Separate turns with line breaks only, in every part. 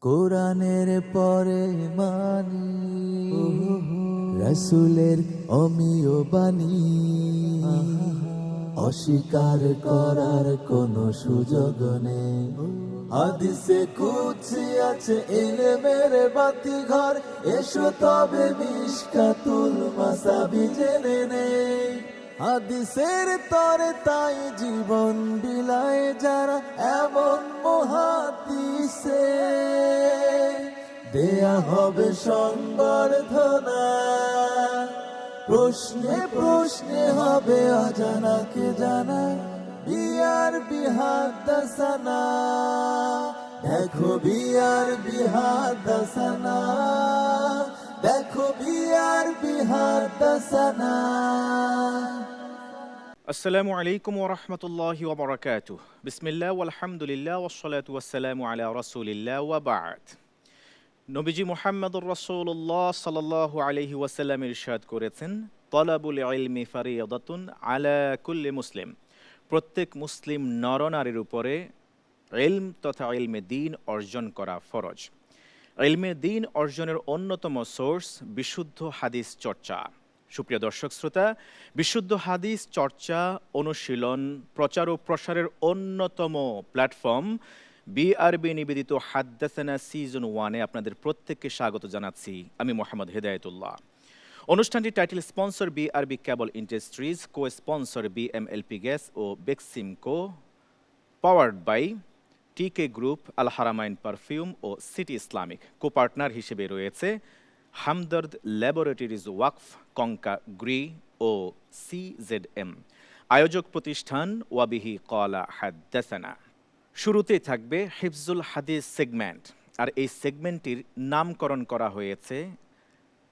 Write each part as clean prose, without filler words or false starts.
কোরআনের পরে মানি রাসূলের অমীয় বাণী, অস্বীকার করার কোনো সুযোগ নেই। হাদিসে কুদসি আছে ইলমের বাতি ঘর, এসো তবে মিশকাতুল মাসাবি জেনে নেই। হাদিসের তরে তাই জীবন বিলায় যারা, এমন মুহাদ্দিসে দেয়া হবে সংবর্ধনা। প্রশ্নে প্রশ্নে হবে অজানাকে জানা, বিয়ার বিহাদাসানা। দেখো বিয়ার বিহাদাসানা, দেখো বিয়ার বিহাদাসানা।
আসসালামু আলাইকুম ওয়া রাহমাতুল্লাহি ওয়া বারাকাতুহু। বিসমিল্লাহ ওয়াল হামদুলিল্লাহ ওয়াস সালাতু ওয়াস সালামু আলা রাসূলিল্লাহ ওয়া বা'দ। নবীজি মুহাম্মদুর রাসূলুল্লাহ সাল্লাল্লাহু আলাইহি ওয়াসাল্লাম ইরশাদ করেছেন, তালাবুল ইলমি ফারিয়াদাতুন আলা কুল্লি মুসলিম। প্রত্যেক মুসলিম নরনারীর উপরে ইলম তথা ইলমে দ্বীন অর্জন করা ফরজ। ইলমে দ্বীন অর্জনের অন্যতম সোর্স বিশুদ্ধ হাদিস চর্চা। সুপ্রিয় দর্শক শ্রোতা, বিশুদ্ধ হাদিস চর্চা, অনুশীলন, প্রচার ও প্রসারের অন্যতম প্ল্যাটফর্ম বিআরবি নিবেদিত হাদ্দাসানা সিজন 1-এ আপনাদের প্রত্যেককে স্বাগত জানাচ্ছি। আমি মোহাম্মদ হেদায়েতুল্লাহ। অনুষ্ঠানটির title sponsor BRB cable industries, co sponsor BMLP gas ও Beximco, powered by TK group, Al Haramain perfume ও সিটি ইসলামিক। কো পার্টনার হিসেবে রয়েছে Hamdard laboratories Waqf, Konka Gree ও সিজেডএম। আয়োজক প্রতিষ্ঠান ওয়াবিহি কলা হাদ্দাসানা। শুরুতেই থাকবে হিফজুল হাদিস সেগমেন্ট, আর এই সেগমেন্টটির নামকরণ করা হয়েছে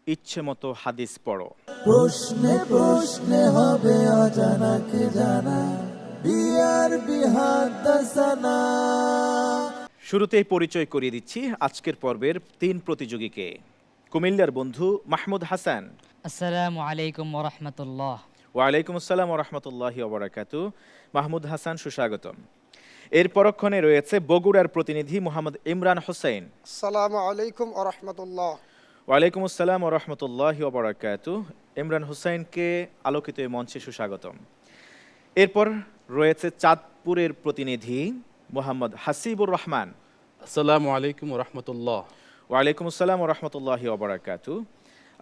ইচ্ছে মতো হাদিস পড়ো।
প্রশ্নে প্রশ্নে হবে অজানাকে জানা, বিয়ার বিহাদাসানা।
শুরুতেই পরিচয় করিয়ে দিচ্ছি আজকের পর্বের 3 প্রতিযোগীকে। কুমিল্লার বন্ধু মাহমুদ হাসান।
আসসালামু আলাইকুম ওয়া রাহমাতুল্লাহ।
ওয়ালাইকুম আসসালাম ওয়া রাহমাতুল্লাহি ওয়া বারাকাতুহু। মাহমুদ হাসান, সুস্বাগতম। এর পরক্ষণে রয়েছে বগুড়ার প্রতিনিধি মোহাম্মদ ইমরান হোসেন।
আসসালামু আলাইকুম ওয়া রাহমাতুল্লাহ।
ওয়ালাইকুম আসসালাম ওয়া রাহমাতুল্লাহি ওয়া বারাকাতুহু। ইমরান হোসেনকে আলোকিত এই মঞ্চে সুস্বাগতম। এরপর রয়েছে চাঁদপুরের প্রতিনিধি মোহাম্মদ হাসিবুর রহমান।
আসসালামু আলাইকুম ওয়া রাহমাতুল্লাহ।
ওয়ালাইকুম আসসালাম ওয়া রাহমাতুল্লাহি ওয়া বারাকাতুহু।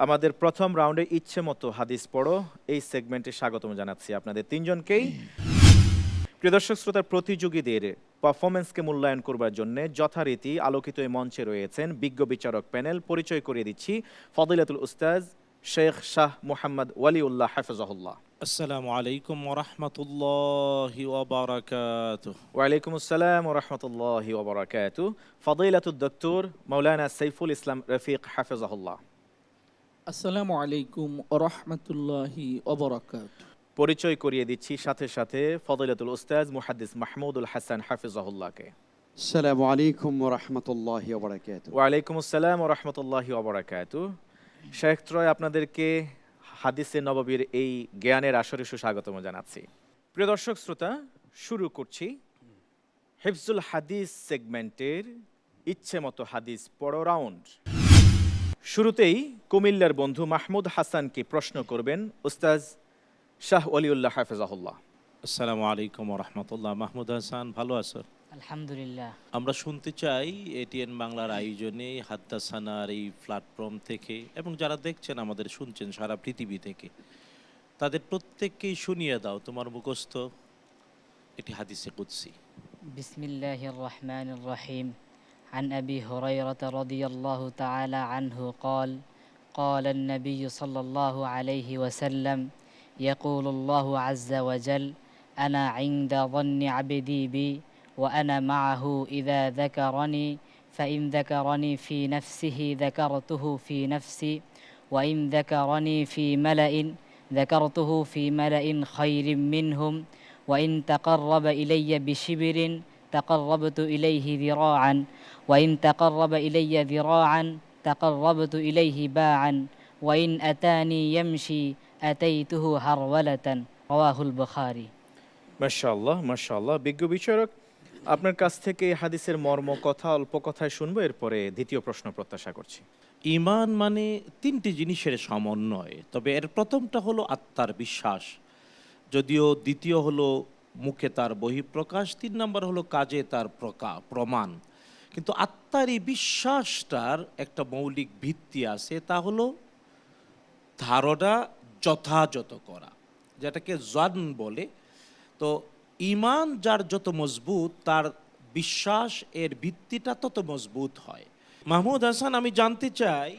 আমাদের প্রথম রাউন্ডে ইচ্ছে মতো হাদিস পড়ো এই সেগমেন্টে স্বাগতম জানাচ্ছি আপনাদের তিনজনকেই। প্রিয় দর্শক শ্রোতা, প্রতিযোগীদের পারফরমেন্সকে মূল্যায়ন করবার জন্য যথারীতি আলোকিত এই মঞ্চে রয়েছেন বিজ্ঞ বিচারক প্যানেল। পরিচয় করিয়ে দিচ্ছি ফদিলাতুল উস্তাজ শেখ শাহ মুহাম্মদ ওয়ালিউল্লাহ হাফিজাহুল্লাহ।
আসসালামু আলাইকুম ওয়া রাহমাতুল্লাহি ওয়া বারাকাতুহু।
ওয়ালাইকুম আসসালাম ওয়া রাহমাতুল্লাহি ওয়া বারাকাতুহু। ফদিলাতুদ ডক্টর মাওলানা সাইফুল ইসলাম রফিক হাফিজাহুল্লাহ।
আসসালামু আলাইকুম ওয়া রাহমাতুল্লাহি ওয়া বারাকাতুহু।
পরিচয় করিয়ে দিচ্ছি সাথে সাথে ফদিলাতুল উস্তাজ মুহাদ্দিস মাহমুদুল হাসান হাফিজাহুল্লাহকে।
আসসালামু আলাইকুম ওয়া রাহমাতুল্লাহি ওয়া বারাকাতুহু।
ওয়ালাইকুম আসসালাম ওয়া রাহমাতুল্লাহি ওয়া বারাকাতুহু। শেখ ত্রয়, আপনাদেরকে হাদিসে নববীর এই জ্ঞানের আসরে সুস্বাগতম জানাচ্ছি। প্রিয় দর্শক শ্রোতা, শুরু করছি হিফজুল হাদিস সেগমেন্টের ইচ্ছে মতো হাদিস পড়ো রাউন্ড। শুরুতেই কুমিল্লার বন্ধু মাহমুদ হাসানকে প্রশ্ন করবেন উস্তাজ শাহ ওয়ালিউল্লাহ হাফিজাহুল্লাহ।
আসসালামু আলাইকুম ওয়া রাহমাতুল্লাহ। মাহমুদ হাসান, ভালো আছো?
আলহামদুলিল্লাহ।
আমরা শুনতে চাই এটিএন বাংলার আয়োজনে হাদ্দাসানার এই প্ল্যাটফর্ম থেকে, এবং যারা দেখছেন আমাদের শুনছেন সারা পৃথিবী থেকে, তাদের প্রত্যেককেই শুনিয়ে দাও তোমার মুখস্থ এটি হাদিসে কুদসি।
বিসমিল্লাহির রহমানির রহিম। عن أبي هريرة رضي الله تعالى عنه قال قال النبي صلى الله عليه وسلم يقول الله عز وجل أنا عند ظن عبدي بي وأنا معه إذا ذكرني فإن ذكرني في نفسه ذكرته في نفسي وإن ذكرني في ملأ ذكرته في ملأ خير منهم وإن تقرب إلي بشبر تقربت إليه ذراعا وإن تقرب إلي ذراعا تقربت إليه باعا وإن أتاني يمشي أتيته هرولة رواه البخاري।
মাশাআল্লাহ মাশাআল্লাহ। বিজ্ঞ বিচারক আপনার কাছ থেকে এই হাদিসের মর্ম কথা অল্প কথায় শুনবো, এরপরে দ্বিতীয় প্রশ্ন প্রত্যাশা করছি।
ঈমান মানে তিনটি জিনিসের সমন্বয়, তবে এর প্রথমটা হলো আত্মার বিশ্বাস, যদিও দ্বিতীয় হলো মুখে তার বহিঃপ্রকাশ, 3 নম্বর হলো কাজে তার প্রমাণ। কিন্তু আত্মার এই বিশ্বাসটার একটা মৌলিক ভিত্তি আছে, তা হলো ধারণা যথাযথ করা, যেটাকে জন বলে। তো ঈমান যার যত মজবুত, তার বিশ্বাস এর ভিত্তিটা তত মজবুত হয়। মাহমুদ হাসান, আমি জানতে চাই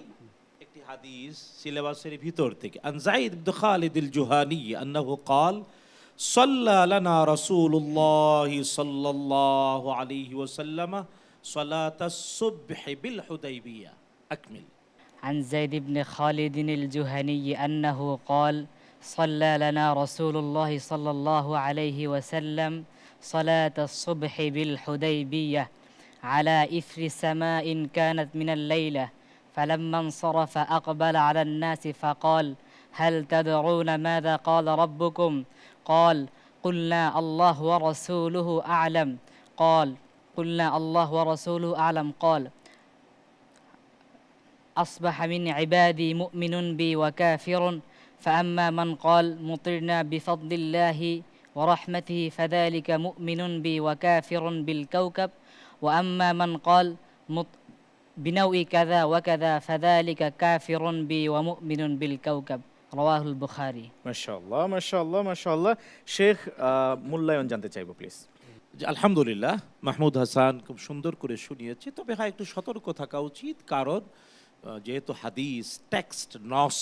একটি হাদিস সিলেবাসের ভিতর থেকে, আন যায়েদ ইবনে খালিদ আল জুহানী আন্নাহু قال صلى لنا رسول الله صلى الله عليه وسلم صلاة الصبح بالحديبية. أكمل.
عن زيد بن خالد الجهني أنه قال صلى لنا رسول الله صلى الله عليه وسلم صلاة الصبح بالحديبية على إثر سماء كانت من الليلة، فلما انصرف أقبل على الناس فقال هل تدرون ماذا قال ربكم؟ قال قلنا الله ورسوله أعلم. قلنا الله ورسوله أعلم. قال أصبح من عبادي مؤمن بي وكافر، فأما من قال مطرنا بفضل الله ورحمته فذلك مؤمن بي وكافر بالكوكب، وأما من قال بنوء كذا وكذا فذلك كافر بي ومؤمن بالكوكب. রাওয়াহুল বুখারী।
মাশাআল্লাহ মাশাআল্লাহ মাশাআল্লাহ। শেখ, মূল্যায়ন জানতে চাইবো প্লিজ।
আলহামদুলিল্লাহ, মাহমুদ হাসান খুব সুন্দর করে শুনিয়েছে, তবে হ্যাঁ একটু সতর্ক থাকা উচিত, কারণ যেহেতু হাদিস টেক্সট নস,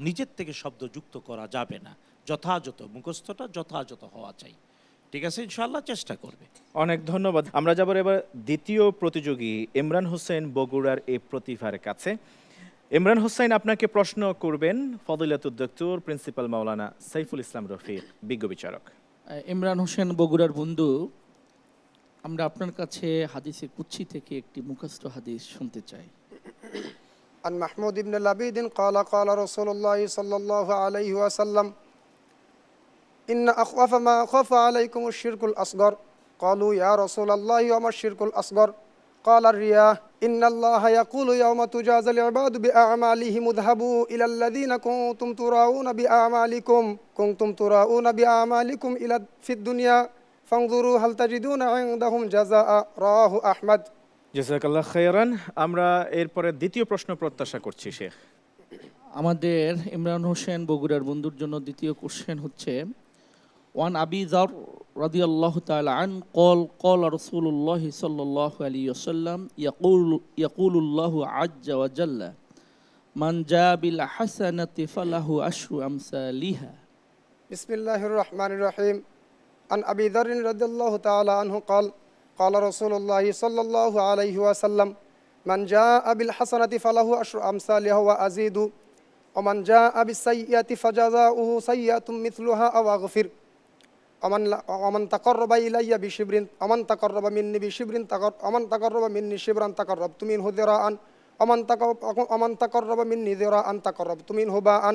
নিজের থেকে শব্দ যুক্ত করা যাবে না, যথাযথ মুখস্থটা যথাযথ হওয়া চাই। ঠিক আছে, ইনশাআল্লাহ চেষ্টা করবে।
অনেক ধন্যবাদ। আমরা যাব এবার দ্বিতীয় প্রতিযোগী ইমরান হোসেন বগুড়ার এই প্রতিভার কাছে। ইমরান হোসেন আপনাকে প্রশ্ন করবেন ফজিলাতুদ ডক্টর প্রিন্সিপাল মাওলানা সাইফুল ইসলাম রফিক, বিজ্ঞ বিচারক।
ইমরান হোসেন বগুড়ার বন্ধু, আমরা আপনার কাছে হাদিসে কুচ্ছি থেকে একটি মুখস্থ হাদিস শুনতে চাই।
عن محمود بن لبيد قال قال رسول الله صلى الله عليه وسلم إن أخوف ما أخاف عليكم الشرك الأصغر. قالوا يا رسول الله وما الشرك الأصغر؟ قال الرياء. إن الله يقول يوم تجازى العباد بأعمالهم اذهبوا إلى الذين كنتم تراءون بأعمالكم إلى في الدنيا فانظروا هل تجدون عندهم جزاء. رواه أحمد.
জাযাকাল্লাহ খায়রান। আমরা এরপরে দ্বিতীয় প্রশ্ন প্রত্যাশা করছি শেখ।
আমাদের ইমরান হোসেন বগুড়ার বন্ধুর জন্য দ্বিতীয় কোশ্চেন হচ্ছে, ওয়ান আবি যার রাদিয়াল্লাহু তাআলা আন قال رسول الله صلى الله عليه وسلم يقول الله عز وجل من جاء بالحسنة فله عشر أمثالها.
بسم الله الرحمن الرحيم. عن أبي ذر رضي الله تعالى عنه قال قال رسول الله صلى الله عليه وسلم من جاء بالحسنة فله عشر أمثالها وأزيد ومن جاء بالسيئة فجزاؤه سيئة مثلها أو أغفر ومن تقرب إلي بشبر ومن تقرب مني شبرا تقربت منه ذراعا ومن تقرب مني ذراعا تقربت منه باعا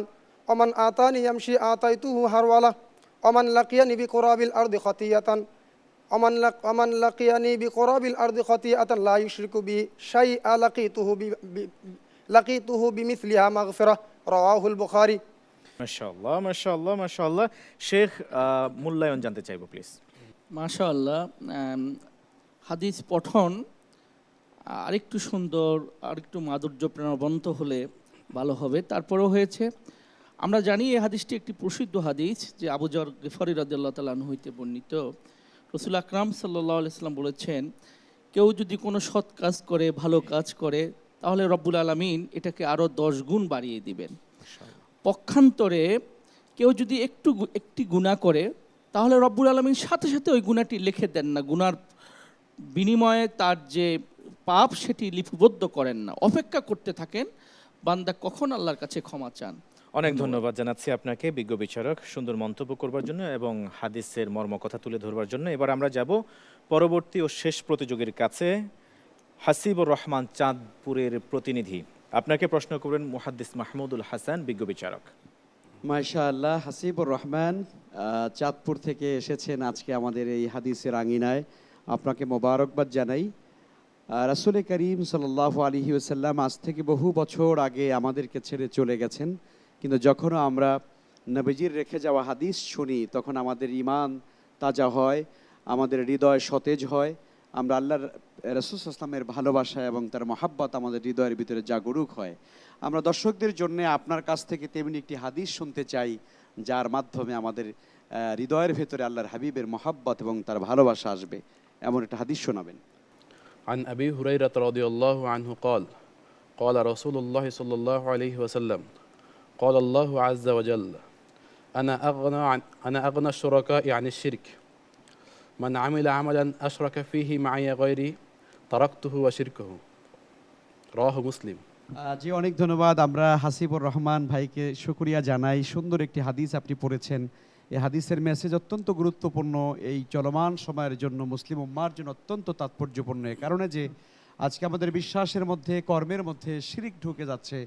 ومن آتاني يمشي آتيته هرولة ومن لقيني بقراب الأرض خطيئة ومن لقيني بقراب الأرض خطيئة لا يشرك بي شيئا لقيته بمثلها مغفرة. رواه البخاري.
মাশাআল্লাহ মাশাআল্লাহ মাশাআল্লাহ। শেখ, মূল্যায়ন জানতে চাইবো প্লিজ।
মাশাআল্লাহ, হাদিস পঠন আরেকটু সুন্দর, আরেকটু মাধুর্য প্রাণবন্ত হলে ভালো হবে, তারপরেও হয়েছে। আমরা জানি এই হাদিসটি একটি প্রসিদ্ধ হাদিস, যে আবু যর গিফারি রাদিয়াল্লাহু তাআলা আনহু হইতে বর্ণিত। রাসূল আকরাম সাল্লাল্লাহু আলাইহি ওয়াসাল্লাম বলেছেন, কেউ যদি কোনো সৎ কাজ করে, ভালো কাজ করে, তাহলে রব্বুল আলামিন এটাকে আরও 10 গুণ বাড়িয়ে দিবেন। পক্ষান্তরে কেউ যদি একটি গুনাহ করে, তাহলে রব্বুল আলামিন সাথে সাথে ওই গুনাহটি লিখে দেন না, গুনার বিনিময়ে তার যে পাপ সেটি লিপিবদ্ধ করেন না, অপেক্ষা করতে থাকেন বান্দা কখন আল্লাহর কাছে ক্ষমা চান।
অনেক ধন্যবাদ জানাচ্ছি আপনাকে বিজ্ঞ বিচারক, সুন্দর মন্তব্য করবার জন্য এবং হাদিসের মর্মকথা তুলে ধরবার জন্য। এবার আমরা যাব পরবর্তী ও শেষ প্রতিযোগীর কাছে, হাসিবুর রহমান চাঁদপুরের প্রতিনিধি। আপনাকে প্রশ্ন করবেন মুহাদ্দিস মাহমুদুল হাসান, বিজ্ঞ বিচারক।
মাশাআল্লাহ, হাসিবুর রহমান চাঁদপুর থেকে এসেছেন আজকে আমাদের এই হাদিসের আঙিনায়। আপনাকে মোবারকবাদ জানাই। রাসূল করিম সাল্লাল্লাহু আলাইহি ওয়াসাল্লাম আজ থেকে বহু বছর আগে আমাদেরকে ছেড়ে চলে গেছেন, কিন্তু যখনও আমরা নবীজির রেখে যাওয়া হাদিস শুনি তখন আমাদের ঈমান তাজা হয়, আমাদের হৃদয় সতেজ হয়। আমরা আল্লাহর রাসূল সাল্লাল্লাহু আলাইহি ওয়াসাল্লামের ভালোবাসা এবং তার মহাব্বত আমাদের হৃদয়ের ভিতরে জাগরুক হয়। আমরা দর্শকদের জন্য আপনার কাছ থেকে তেমনি একটি হাদিস শুনতে চাই, যার মাধ্যমে আমাদের হৃদয়ের ভেতরে আল্লাহর হাবিবের মহাব্বত এবং তার ভালোবাসা আসবে। এমন একটা হাদিস শোনাবেন।
عن أبي هريرة رضي الله عنه قال قال رسول الله صلى الله عليه وسلم قال الله عز وجل أنا أغنى الشركاء عن الشرك من عمل عملا أشرك فيه معي غيري تركته وشركه رواه مسلم।
জি, অনেক ধন্যবাদ। আমরা হাসিবুর রহমান ভাইকে শুকরিয়া জানাই। সুন্দর একটি হাদিস আপনি পড়েছেন। এই হাদিসের মেসেজ অত্যন্ত গুরুত্বপূর্ণ, এই চলমান সময়ের জন্য, মুসলিম উম্মার জন্য অত্যন্ত তাৎপর্যপূর্ণ। এ কারণে যে আজকে আমাদের বিশ্বাসের মধ্যে, কর্মের মধ্যে শিরিক ঢুকে যাচ্ছে,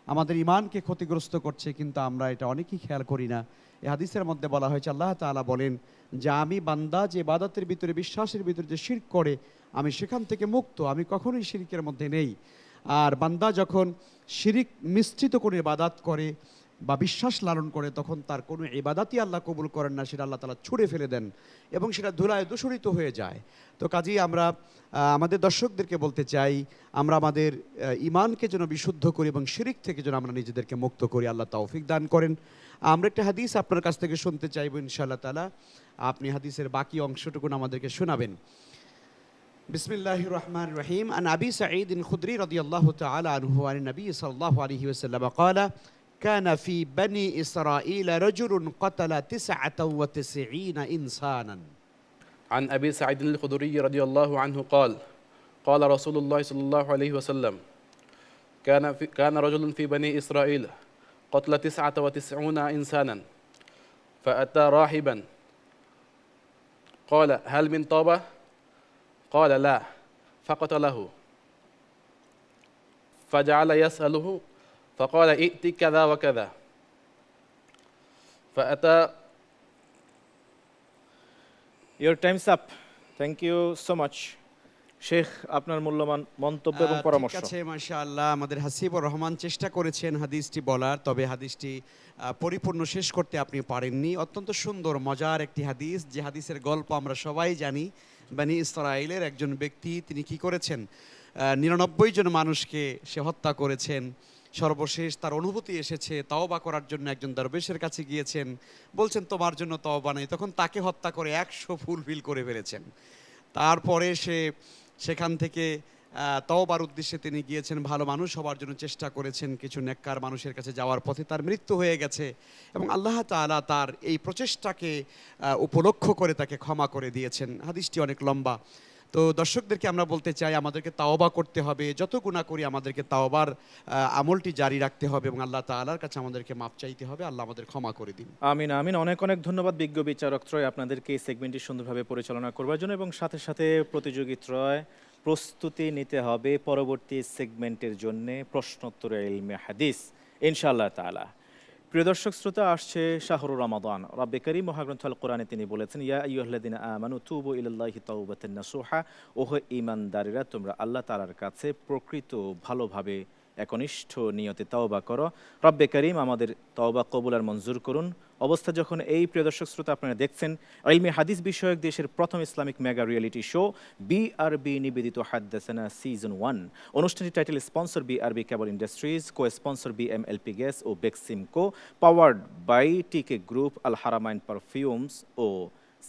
আমাদের ঈমানকে ক্ষতিগ্রস্ত করছে, কিন্তু আমরা এটা অনেকেই খেয়াল করি না। এই হাদিসের মধ্যে বলা হয়েছে, আল্লাহ তাআলা বলেন যে আমি বান্দা যে ইবাদতের ভিতরে, বিশ্বাসের ভিতরে যে শিরক করে, আমি সেখান থেকে মুক্ত, আমি কখনোই শিরিকের মধ্যে নেই। আর বান্দা যখন শিরিক মিশ্রিত করে ইবাদত করে বা বিশ্বাস লালন করে, তখন তার কোনো ইবাদতই আল্লাহ কবুল করেন না, সেটা আল্লাহ তাআলা ছুঁড়ে ফেলে দেন এবং সেটা ধুলায় দূষিত হয়ে যায়। তো কাজেই আমরা আমাদের দর্শকদেরকে বলতে চাই, আমরা আমাদের ঈমানকে যেন বিশুদ্ধ করি এবং শিরিক থেকে যেন আমরা নিজেদেরকে মুক্ত করি। আল্লাহ তৌফিক দান করেন। আমরা একটা হাদিস আপনার কাছ থেকে শুনতে চাইবো ইনশাআল্লাহ তাআলা। আপনি হাদিসের বাকি অংশটুকু আমাদেরকে শোনাবেন। বিসমিল্লাহির রহমানির রহিম। আন আবি সাঈদ খুদরি রাদিয়াল্লাহু তাআলা আনহু আন নবী সাল্লাল্লাহু আলাইহি ওয়াসাল্লাম قال كان في بني إسرائيل رجل قتل 99 إنسانا.
عن أبي سعيد الخدري رضي الله عنه قال قال رسول الله صلى الله عليه وسلم كان رجل في بني إسرائيل قتل 99 إنسانا فأتى راهبا قال هل من توبة؟ قال لا فقتله فجعل يسأله فقال ائت كذا وكذا فأتى
Your time's up. Thank you so much. Sheikh, আপনার মূল্যবান মন্তব্য এবং পরামর্শ।
ঠিক আছে, মাশাআল্লাহ। আমাদের হাসিবুর রহমান চেষ্টা করেছেন হাদিসটি বলার, তবে হাদিসটি পরিপূর্ণ শেষ করতে আপনি পারেননি। অত্যন্ত সুন্দর মজার একটি হাদিস, যে হাদিসের গল্প আমরা সবাই জানি। বনি ইসরাইলের একজন ব্যক্তি, তিনি কি করেছেন, 99 জন মানুষকে সে হত্যা করেছেন। সর্বশেষ তার অনুভূতি এসেছে, তওবা করার জন্য একজন দরবেশের কাছে গিয়েছেন, বলছেন তোমার জন্য তওবা নেই, তখন তাকে হত্যা করে 100 ফুলফিল করে ফেলেছেন। তারপরে সে সেখান থেকে তওবার উদ্দেশ্যে তিনি গিয়েছেন, ভালো মানুষ হওয়ার জন্য চেষ্টা করেছেন, কিছু নেককার মানুষের কাছে যাওয়ার পথে তার মৃত্যু হয়ে গেছে এবং আল্লাহ তাআলা তার এই প্রচেষ্টাকে উপলক্ষ করে তাকে ক্ষমা করে দিয়েছেন। হাদিসটি অনেক লম্বা। তো দর্শকদেরকে আমরা বলতে চাই, আমাদেরকে তাওবা করতে হবে, যত গুনাহ করি আমাদেরকে তাওবার আমলটি জারি রাখতে হবে এবং আল্লাহ তাআলার কাছে আমাদেরকে মাপ চাইতে হবে। আল্লাহ আমাদের ক্ষমা করে দিন।
আমিন আমিন। অনেক অনেক ধন্যবাদ বিজ্ঞ বিচারক ত্রয় আপনাদেরকে এই সেগমেন্টটি সুন্দরভাবে পরিচালনা করবার জন্য, এবং সাথে সাথে প্রতিযোগী ত্রয় প্রস্তুতি নিতে হবে পরবর্তী সেগমেন্টের জন্য, প্রশ্নোত্তরে ইলমে হাদিস ইনশাআল্লাহ তাআলা। প্রিয় দর্শক শ্রোতা, আসছে শাহরুর রমাদান। রব্বে কারীম মহাগ্রন্থ আল কোরআনে তিনি বলেছেন, ইয়া আইয়ুহাল্লাযিনা আমানু তুবু ইলাল্লাহি তাওবাতান নাসুহা, ওহে ঈমানদারেরা তোমরা আল্লাহ তাআলার কাছে প্রকৃত ভালোভাবে একনিষ্ঠ নিয়তে তওবা করো। রব্বে কারীম আমাদের তওবা কবুল আর মঞ্জুর করুন। অবস্থা যখন এই, প্রিয় দর্শক শ্রোতা, আপনারা দেখছেন ইলমে হাদিস বিষয়ক দেশের প্রথম Islamic mega reality show BRB নিবেদিত হাদ্দাসানা সিজন 1। অনুষ্ঠানটি title sponsor BRB cable industries, co sponsor BMLP gas ও Beximco, powered by TK group, Al Haramain perfumes ও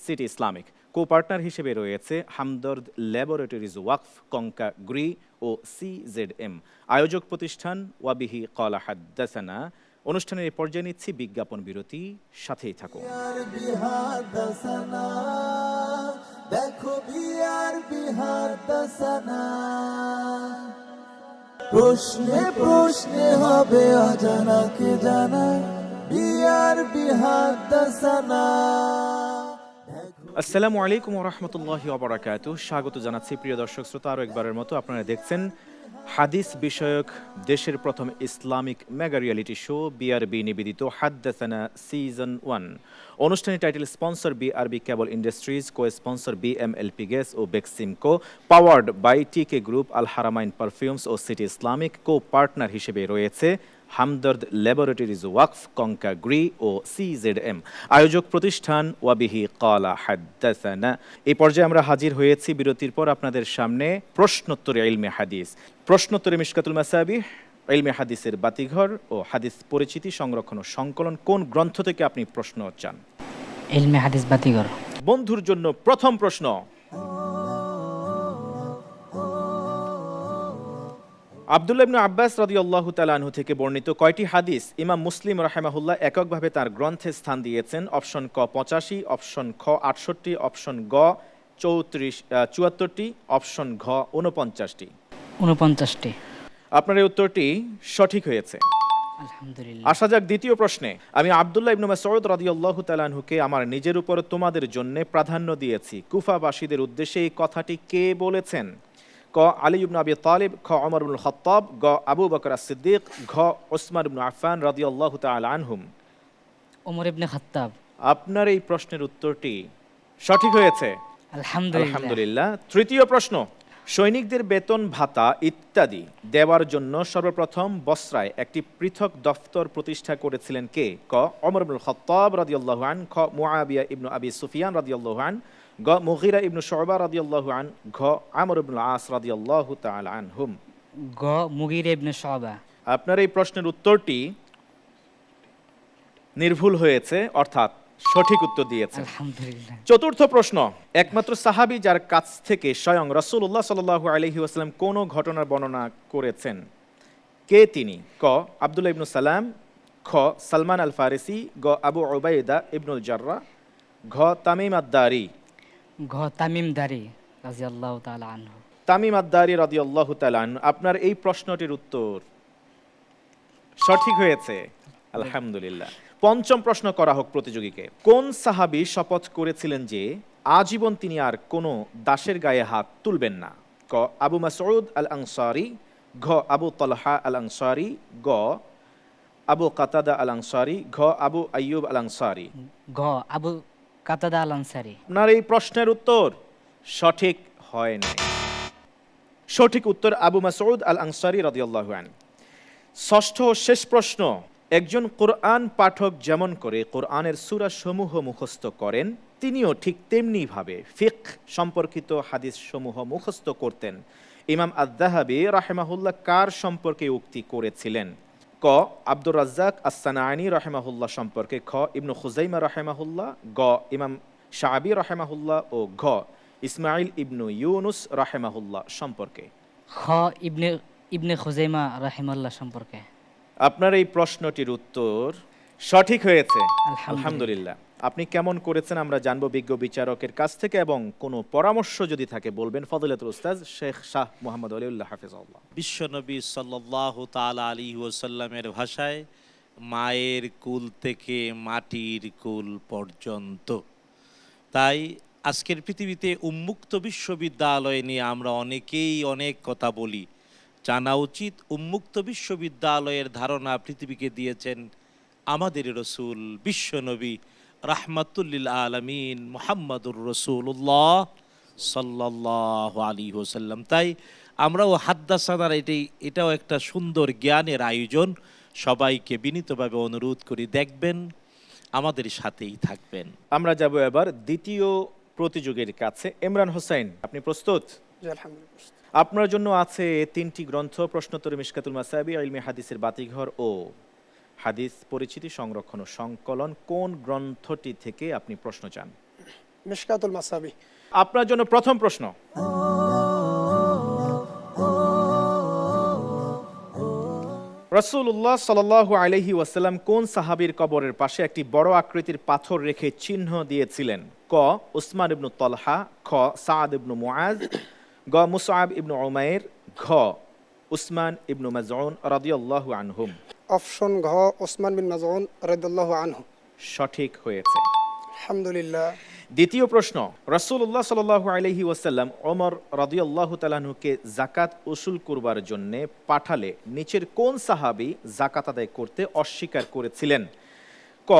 সিটি ইসলামিক। কো পার্টনার হিসেবে রয়েছে Hamdard laboratories Waqf, Konka Gree ও সিজেডএম। আয়োজক প্রতিষ্ঠান ওয়াবিহি ক্বালা হাদ্দাসানা। অনুষ্ঠানের এই পর্যায়ে নিচ্ছি বিজ্ঞাপন বিরতি, সাথেই থাকুন।
বিআরবি হাদাসানা, দেখো বিআরবি হাদাসানা। প্রশ্নে প্রশ্নে হবে অজানাকে জানা, বিআরবি হাদাসানা।
আসসালামু আলাইকুম রহমতুল্লাহি ওবরাকাতু। স্বাগত জানাচ্ছি প্রিয় দর্শক শ্রোতা, আরও একবারের মতো আপনারা দেখছেন হাদিস বিষয়ক দেশের প্রথম Islamic mega reality show BRB নিবেদিত হাদ্দাসানা সিজন 1। অনুষ্ঠানের title sponsor BRB cable industries, co sponsor BMLP gas ও Beximco, powered by TK group, Al Haramain perfumes ও সিটি ইসলামিক। কো পার্টনার হিসেবে রয়েছে Hamdard laboratories Waqf, Konka Gree ও সিজেডএম। আয়োজক প্রতিষ্ঠান ওয়াবিহি কালা হাদ্দাসানা। এই পর্যায়ে আমরা হাজির হয়েছি বিরতির পর আপনাদের সামনে প্রশ্নোত্তরে ইলমে হাদিস। প্রশ্নোত্তরে মিশকাতুল মাসাবিহ, ইলমে হাদিসের বাতিঘর ও হাদিস পরিচিতি, সংরক্ষণ ও সংকলন। কোন গ্রন্থ থেকে আপনি প্রশ্ন চান?
ইলমে হাদিস বাতিঘর।
বন্ধুর জন্য প্রথম প্রশ্ন। আব্দুল্লাহ ইবনে আব্বাস রাদিয়াল্লাহু তাআলা আনহু থেকে বর্ণিত কয়টি হাদিস ইমাম মুসলিম রাহিমাহুল্লাহ এককভাবে তার গ্রন্থে স্থান দিয়েছেন? অপশন ক 85, অপশন খ 68, অপশন গ 74টি, অপশন ঘ 49টি।
49টি।
আপনার এই উত্তরটি সঠিক হয়েছে,
আলহামদুলিল্লাহ।
আসা যাক দ্বিতীয় প্রশ্নে। আমি আব্দুল্লাহ ইবনে মাসউদ রাদিয়াল্লাহু তাআলা আনহুকে আমার নিজের উপর তোমাদের জন্য প্রাধান্য দিয়েছি, কুফাবাসীদের উদ্দেশ্যে এই কথাটি কে বলেছেন? ক আলী ইবনে আবি তালিব, খ ওমর ইবনুল খাত্তাব, গ আবু বকর as-সিদ্দিক, ঘ উসমান ইবনে আফফান রাদিয়াল্লাহু তাআলা আনহুম।
ওমর ইবনে খাত্তাব।
আপনার এই প্রশ্নের উত্তরটি সঠিক হয়েছে,
আলহামদুলিল্লাহ।
আলহামদুলিল্লাহ। তৃতীয় প্রশ্ন। সৈনিকদের বেতন ভাতা ইত্যাদি দেওয়ার জন্য সর্বপ্রথম বসরায় একটি পৃথক দফতর প্রতিষ্ঠা করেছিলেন কে? ক ওমর ইবনুল খাত্তাব রাদিয়াল্লাহু আন, খ মুআবিয়া ইবনু আবি সুফিয়ান রাদিয়াল্লাহু আন, গ মুগীরা ইবনু শুবা রাদিয়াল্লাহু আন, ঘ আমর ইবনুল আস রাদিয়াল্লাহু তাআলা আনহুম।
গ মুগীরা ইবনে শুবা।
আপনার এই প্রশ্নের উত্তরটি নির্ভুল হয়েছে, অর্থাৎ সঠিক উত্তর দিয়েছেন,
আলহামদুলিল্লাহ।
চতুর্থ প্রশ্ন। একমাত্র সাহাবী যার কাছ থেকে স্বয়ং রাসূলুল্লাহ সাল্লাল্লাহু আলাইহি ওয়াসাল্লাম কোনো ঘটনার বর্ণনা করেছেন, কে তিনি? ক আব্দুল্লাহ ইবনু সালাম, খ সালমান আল ফারিসি, গ আবু উবাইদা ইবনুল জাররাহ, ঘ তামিম আদ-দারি।
ঘ তামিম দারি রাদিয়াল্লাহু তাআলা আনহু।
তামিম আদ-দারি রাদিয়াল্লাহু তাআলা আনহু। আপনার এই প্রশ্নটির উত্তর সঠিক হয়েছে, আলহামদুলিল্লাহ। পঞ্চম প্রশ্ন করা হোক প্রতিযোগীকে। কোন সাহাবী শপথ করেছিলেন যে আজীবন তিনি আর কোনো দাসের গায়ে হাত তুলবেন না? ক আবু মাসউদ আল আনসারী, ঘ আবু তালহা আল আনসারী, গ আবু কাতাদা আল আনসারী, ঘ আবু আইয়ুব আল আনসারী।
ঘ আবু কাতাদা আল আনসারী।
আপনার এই প্রশ্নের উত্তর সঠিক হয় নাই। সঠিক উত্তর আবু মাসউদ আল আনসারী রাদিয়াল্লাহু আনহু। ষষ্ঠ ও শেষ প্রশ্ন। একজন কোরআন পাঠক যেমন করে কোরআনের সূরা সমূহ মুখস্থ করেন, তিনিও ঠিক তেমনি ভাবে ফিকহ সম্পর্কিত হাদিস সমূহ মুখস্থ করতেন। ইমাম আয-যাহাবী রাহিমাহুল্লাহ কার সম্পর্কে উক্তি করেছিলেন? ক আব্দুর রাজ্জাক আস-সানাআনী রাহিমাহুল্লাহ সম্পর্কে, খ ইবনু খুজাইমা রাহিমাহুল্লাহ, গ ইমাম শাআবী রাহিমাহুল্লাহ ও ঘ ইসমাঈল ইবনু ইউনুস রাহিমাহুল্লাহ সম্পর্কে।
খ ইবনে খুজাইমা রাহিমাহুল্লাহ সম্পর্কে।
আপনার এই প্রশ্নটির উত্তর সঠিক হয়েছে,
আলহামদুলিল্লাহ।
আলহামদুলিল্লাহ। আপনি কেমন করেছেন আমরা জানবো বিজ্ঞ বিচারকের কাছ থেকে, এবং কোনো পরামর্শ যদি থাকে বলবেন ফজিলাতুল উস্তাজ শেখ শাহ মোহাম্মদ ওলিউল্লাহ হাফিজাহুল্লাহ।
বিশ্বনবী সাল্লাল্লাহু তাআলা আলাইহি ওয়াসাল্লামের ভাষায় মায়ের কুল থেকে মাটির কুল পর্যন্ত। তাই আজকের পৃথিবীতে উন্মুক্ত বিশ্ববিদ্যালয় নিয়ে আমরা অনেকেই অনেক কথা বলি। জানা উচিত উন্মুক্ত বিশ্ববিদ্যালয়ের ধারণা পৃথিবীকে দিয়েছেন আমাদের রসুল বিশ্বনবী রাহমাতুল্লিল আলামিন মুহাম্মাদুর রাসূলুল্লাহ সাল্লাল্লাহু আলাইহি ওয়াসাল্লাম। তাই আমরাও হাদ্দাসানার এটাও একটা সুন্দর জ্ঞানের আয়োজন। সবাইকে বিনীতভাবে অনুরোধ করি দেখবেন, আমাদের সাথেই থাকবেন।
আমরা যাব এবার দ্বিতীয় প্রতিযোগীর কাছে। ইমরান হোসেন, আপনি প্রস্তুত?
জি আলহামদুলিল্লাহ।
আপনার জন্য আছে তিনটি গ্রন্থ, প্রশ্নোত্তর মিশকাতুল মাসাবি, ইলমে হাদিসের বাতিঘর ও হাদিস পরিচিতি, সংরক্ষণ ও সংকলন। কোন গ্রন্থটি থেকে আপনি প্রশ্ন চান?
মিশকাতুল মাসাবি।
আপনার জন্য প্রথম প্রশ্ন। রাসূলুল্লাহ সাল্লাল্লাহু আলাইহি ওয়াসাল্লাম কোন সাহাবীর কবরের পাশে একটি বড় আকৃতির পাথর রেখে চিহ্ন দিয়েছিলেন? ক উসমান ইবনু তালহা, খ সাদ ইবনু মুআজ, গ মুসআব ইবনু উমাইর, ঘ উসমান ইবনু মাযউন রাদিয়াল্লাহু আনহুম।
অপশন ঘ ওসমান বিন মাযউন রাদিয়াল্লাহু আনহু।
সঠিক হয়েছে,
আলহামদুলিল্লাহ।
দ্বিতীয় প্রশ্ন, রাসূলুল্লাহ সাল্লাল্লাহু আলাইহি ওয়াসাল্লাম ওমর রাদিয়াল্লাহু তাআলা আনহুকে যাকাত উসুল করবার জন্য পাঠালে নিচের কোন সাহাবী যাকাত আদায় করতে অস্বীকার করেছিলেন? ক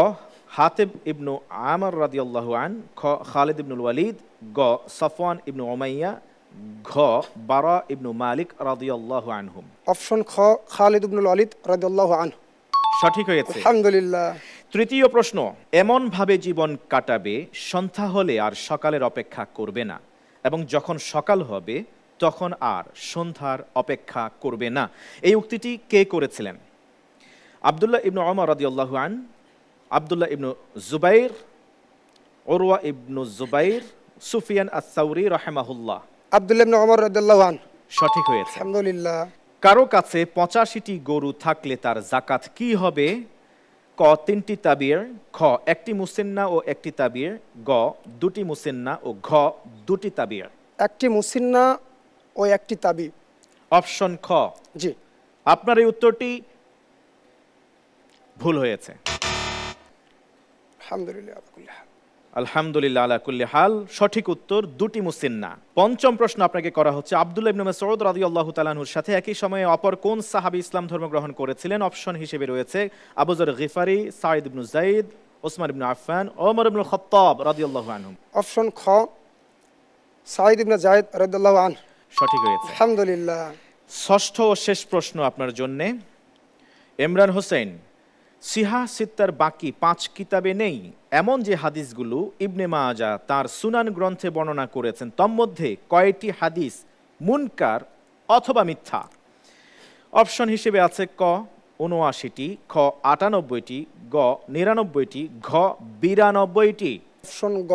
হাতিব ইবনু আমর রাদিয়াল্লাহু আন, খ খালিদ ইবনুল ওয়ালিদ, গ সাফওয়ান ইবনু উমাইয়া, ঘ বারা ইবনু মালিক রাদিয়াল্লাহু আনহুম।
অপশন খ খালিদ ইবনুল ওয়ালিদ রাদিয়াল্লাহু আনহু।
সঠিক হয়েছে।
আলহামদুলিল্লাহ।
তৃতীয় প্রশ্ন, এমন ভাবে জীবন কাটাবে সন্ধ্যা হলে আর সকালের অপেক্ষা করবে না, এবং যখন সকাল হবে তখন আর সন্ধ্যার অপেক্ষা করবে না। এই উক্তিটি কে করেছিলেন? আব্দুল্লাহ ইবনু ওমর রাদিয়াল্লাহু আন, আব্দুল্লাহ ইবনু জুবাইর, উরওয়া ইবনু জুবাইর, সুফিয়ান আস-সাউরি রাহিমাহুল্লাহ।
আব্দুল্লাহ ইবনে ওমর রাদিয়াল্লাহু আনহু।
সঠিক হয়েছে।
আলহামদুলিল্লাহ।
কারো কাছে 85টি গরু থাকলে তার যাকাত কি হবে? ক 3টি তাবির, খ 1টি মুসিন্না ও 1টি তাবির, গ 2টি মুসিন্না ও ঘ 2টি তাবির।
1টি মুসিন্না ও 1টি তাবি।
অপশন খ।
জি।
আপনার এই উত্তরটি ভুল হয়েছে।
আলহামদুলিল্লাহ।
আলহামদুলিল্লাহ আলা কুল্লি হাল, সঠিক উত্তর 2টি মুসিন্না। পঞ্চম প্রশ্ন আপনাকে করা হচ্ছে, আব্দুল্লাহ ইবনে মাসউদ রাদিয়াল্লাহু তাআলা আনহুর সাথে একই সময়ে অপর কোন সাহাবী ইসলাম ধর্ম গ্রহণ করেছিলেন? অপশন হিসেবে রয়েছে আবু যর গিফারি, সাঈদ ইবনু যায়েদ, ওসমান ইবনে আফফান, ওমর ইবনুল খাত্তাব রাদিয়াল্লাহু আনহুম।
অপশন খ সাঈদ ইবনে যায়েদ রাদিয়াল্লাহু আনহু।
সঠিক হয়েছে।
আলহামদুলিল্লাহ।
ষষ্ঠ ও শেষ প্রশ্ন আপনার জন্য, ইমরান হোসেন, সিহা সিত্তার বাকি 5 কিতাবে নেই এমন যে হাদিসগুলো ইবনে মাজাহ তার সুনান গ্রন্থে বর্ণনা করেছেন, তন্মধ্যে কয়টি হাদিস মুনকার অথবা মিথ্যা? অপশন হিসেবে আছে ক 79টি, খ 98টি, গ 99টি, ঘ 92টি।
অপশন গ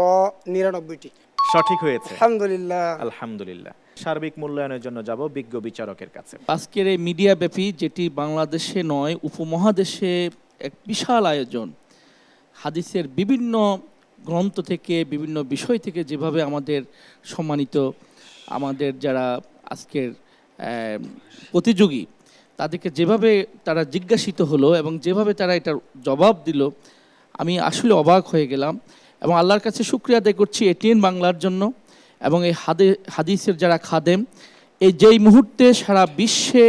99টি।
সঠিক হয়েছে।
আলহামদুলিল্লাহ।
আলহামদুলিল্লাহ। সার্বিক মূল্যায়নের জন্য যাব বিজ্ঞ বিচারকের কাছে।
আজকের এই মিডিয়া ব্যাপী, যেটি বাংলাদেশে নয় উপমহাদেশে এক বিশাল আয়োজন, হাদিসের বিভিন্ন গ্রন্থ থেকে বিভিন্ন বিষয় থেকে যেভাবে আমাদের সম্মানিত আমাদের যারা আজকের প্রতিযোগী তাদেরকে যেভাবে তারা জিজ্ঞাসিত হলো এবং যেভাবে তারা এটার জবাব দিল, আমি আসলে অবাক হয়ে গেলাম এবং আল্লাহর কাছে শুকরিয়া আদায় করছি এটিএন বাংলার জন্য এবং এই হাদিসের যারা খাদেম, এই যেই মুহূর্তে সারা বিশ্বে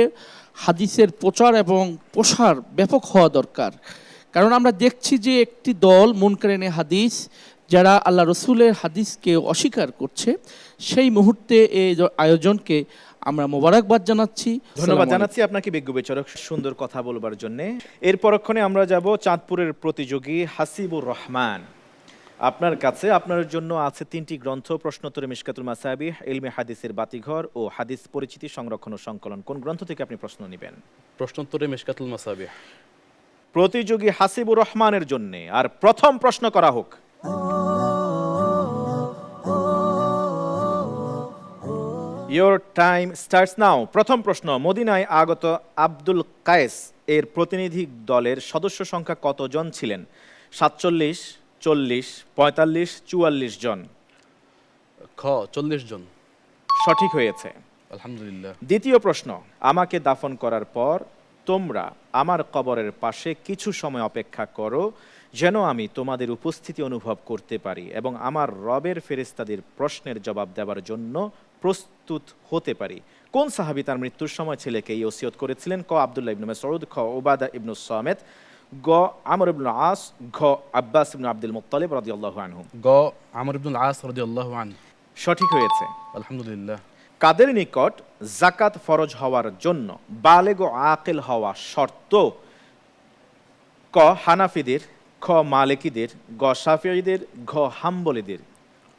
হাদিসের প্রচার এবং প্রসার ব্যাপক হওয়া দরকার। কারণ আমরা দেখছি যে একটি দল মুনকারিনে হাদিস যারা আল্লাহ রসুলের হাদিসকে অস্বীকার করছে, সেই মুহূর্তে এই আয়োজনকে আমরা মোবারকবাদ জানাচ্ছি।
ধন্যবাদ জানাচ্ছি আপনাকে বিজ্ঞ বিচারক সুন্দর কথা বলবার জন্য। এর পরক্ষণে আমরা যাব চাঁদপুরের প্রতিযোগী হাসিবুর রহমান। আপনার কাছে আপনার জন্য আছে 3টি গ্রন্থ, প্রশ্নোত্তরে মিশকাতুল মাসাবিহ, ইলমে হাদিসের বাতিঘর ও হাদিস পরিচিতি সংরক্ষণ ও সংকলন। কোন গ্রন্থ থেকে আপনি প্রশ্ন নেবেন?
প্রশ্নোত্তরে মিশকাতুল মাসাবিহ।
প্রতিযোগী হাসিবুর রহমানের জন্য আর প্রথম প্রশ্ন করা হোক। Your time starts now. প্রথম প্রশ্ন, মদিনায় আগত আব্দুল কায়েস এর প্রতিনিধি দলের সদস্য সংখ্যা কতজন ছিলেন? 47, 40, 45, 44 জন।
খ 40 জন।
সঠিক হয়েছে।
আলহামদুলিল্লাহ।
দ্বিতীয় প্রশ্ন, আমাকে দাফন করার পর তোমরা আমার কবরের পাশে কিছু সময় অপেক্ষা করো, যেন আমি তোমাদের উপস্থিতি অনুভব করতে পারি এবং আমার রবের ফেরেশতাদের প্রশ্নের জবাব দেওয়ার জন্য প্রস্তুত হতে পারি। কোন সাহাবী তার মৃত্যুর সময় ছেলেকে এই ওসিয়ত করেছিলেন? ক আব্দুল্লাহ ইবনে মাসউদ, খ উবাদা ইবনু সামিত, গ আমর ইবনুল আস, ঘ আব্বাস ইবনু আব্দুল মুত্তালিব রাদিয়াল্লাহু আনহু।
গ আমর ইবনুল আস রাদিয়াল্লাহু আনহু।
সঠিক হয়েছে।
আলহামদুলিল্লাহ।
কাদের নিকট যাকাত ফরজ হওয়ার জন্য বালেগ ও আকিল হওয়া শর্ত? ক হানাফিদের, খ মালিকিদের, গ শাফিঈদের, ঘ হাম্বলীদের।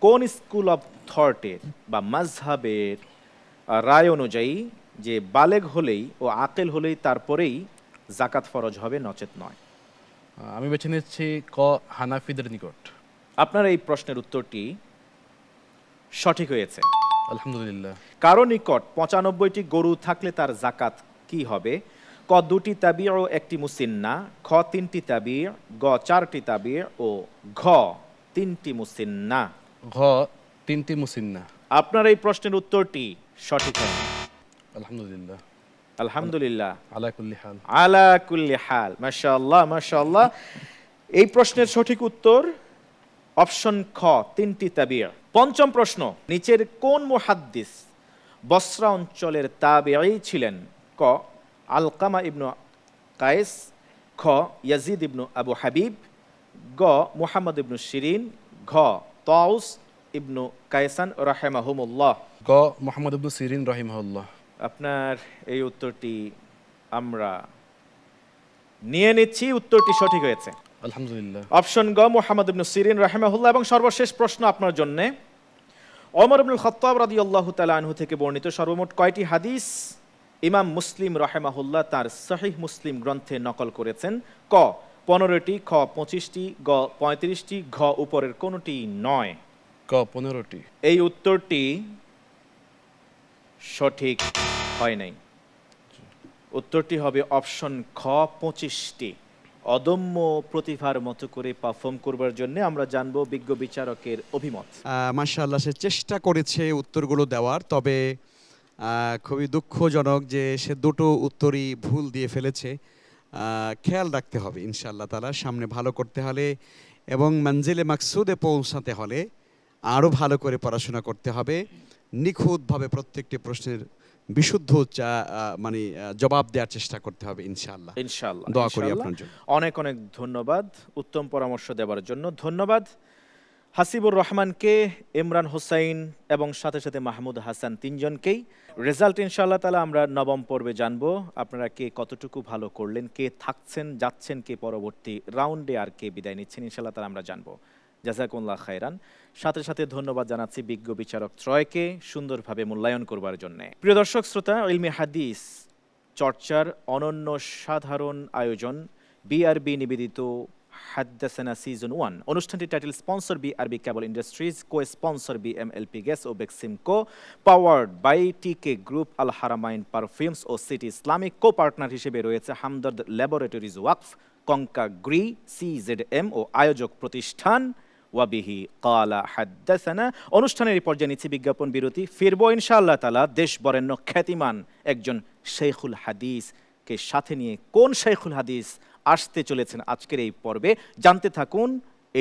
কোন স্কুল অফ থটের বা মাযহাবের রায় অনুযায়ী যে বালেগ হলেই ও আকিল হলেই তারপরেই যাকাত ফরজ হবে, নচেত নয়?
আমি বেছে নিচ্ছি ক হানাফিদের নিকট।
আপনার এই প্রশ্নের উত্তরটি সঠিক হয়েছে।
আলহামদুলিল্লাহ।
কারো নিকট 95টি গরু থাকলে তার যাকাত কি হবে? ক 2টি তাবি ও 1টি মুসিন্না, খ 3টি তাবি, গ 4টি তাবি ও ঘ 3টি মুসিন্না।
ঘ 3টি মুসিন্না।
আপনার এই প্রশ্নের উত্তরটি সঠিক হয়নি।
আলহামদুলিল্লাহ।
আলহামদুলিল্লাহ।
আলা কুল্লি হাল।
আলা কুল্লি হাল। মাশাআল্লাহ মাশাআল্লাহ। এই প্রশ্নের সঠিক উত্তর অপশন খ 3টি তাবিঈ। পঞ্চম প্রশ্ন, নিচের কোন মুহাদ্দিস বসরা অঞ্চলের তাবিঈ ছিলেন? ক আলকামা ইবনু কায়েস, খ ইয়াজিদ ইবনু আবু হাবিব, গ মুহাম্মদ ইবনু শিরিন, ঘ তাউস ইবনু কায়সান রাহিমাহুমুল্লাহ।
গ মোহাম্মদ ইবনু সিরিন রহিমাহুল্লাহ।
আপনার এই উত্তরটি আমরা নিয়ে নিচ্ছি, উত্তরটি সঠিক হয়েছে।
আলহামদুলিল্লাহ।
অপশন গ মুহাম্মদ ইবনু সিরিন রাহিমাহুল্লাহ। এবং সর্বশেষ প্রশ্ন আপনার জন্য, ওমর ইবনুল খাত্তাব রাদিয়াল্লাহু তাআলা আনহু থেকে বর্ণিত সর্বমোট কয়টি হাদিস ইমাম মুসলিম রাহিমাহুল্লাহ তার সহিহ মুসলিম গ্রন্থে নকল করেছেন? ক 15টি, খ 25টি, গ 35টি, ঘ উপরের কোনটি নয়?
ক 15টি।
এই উত্তরটি সঠিক হয় নাই। উত্তরটি হবে অপশন খ 25টি। অদম্য প্রতিভার মতো করে পারফর্ম করবার জন্য আমরা জানবো বিজ্ঞ বিচারকের অভিমত।
মাশাআল্লাহ, সে চেষ্টা করেছে উত্তরগুলো দেওয়ার, তবে খুবই দুঃখজনক যে সে দুটো উত্তরই ভুল দিয়ে ফেলেছে। খেয়াল রাখতে হবে ইনশাআল্লাহ তাআলা, সামনে ভালো করতে হলে এবং মঞ্জিলে মাকসুদে পৌঁছাতে হলে আরও ভালো করে পড়াশোনা করতে হবে, নিখুঁতভাবে প্রত্যেকটি প্রশ্নের বিশুদ্ধ জবাব দেওয়ার চেষ্টা করতে হবে ইনশাআল্লাহ।
ইনশাআল্লাহ
দোয়া করি আপনার জন্য।
অনেক অনেক ধন্যবাদ উত্তম পরামর্শ দেওয়ার জন্য। ধন্যবাদ হাসিবুর রহমানকে, ইমরান হোসাইন এবং সাথে সাথে মাহমুদ হাসান, তিনজনকেই। রেজাল্ট ইনশাআল্লাহ তাআলা আমরা নবম পর্বে জানবো। আপনারা কে কতটুকু ভালো করলেন, কে থাকছেন যাচ্ছেন, কে পরবর্তী রাউন্ডে আর কে বিদায় নিচ্ছেন ইনশাআল্লাহ তাআলা আমরা জানবো। জাযাকুমুল্লাহ খায়রান। সাথে সাথে ধন্যবাদ জানাচ্ছি বিজ্ঞ বিচারক ত্রয়কে সুন্দরভাবে মূল্যায়ন করবার জন্য। প্রিয় দর্শক শ্রোতা, ইলমে হাদিস চর্চার অনন্য সাধারণ আয়োজন বিআরবি নিবেদিত হাদ্দাসানা সিজন 1 অনুষ্ঠানটি title sponsor BRB cable industries, co sponsor BMLP gas ও Beximco, powered by TK group, Al Haramain perfumes ও সিটি ইসলামিক। কো পার্টনার হিসেবে রয়েছে হামদর্দ ল্যাবরেটরিজ ওয়াকফ, কঙ্কাগ্রি, সিজেডএম ও আয়োজক প্রতিষ্ঠান ওয়াবিহি কালা হাদ্দাসানা। অনুষ্ঠানের এই পর্যায়ে নিচ্ছি বিজ্ঞাপন বিরতি। ফিরবো ইনশাআল্লাহ তাআলা দেশ বরেণ্য খ্যাতিমান একজন শেখুল হাদিসকে সাথে নিয়ে। কোন শেখুল হাদিস আসতে চলেছেন আজকের এই পর্বে জানতে থাকুন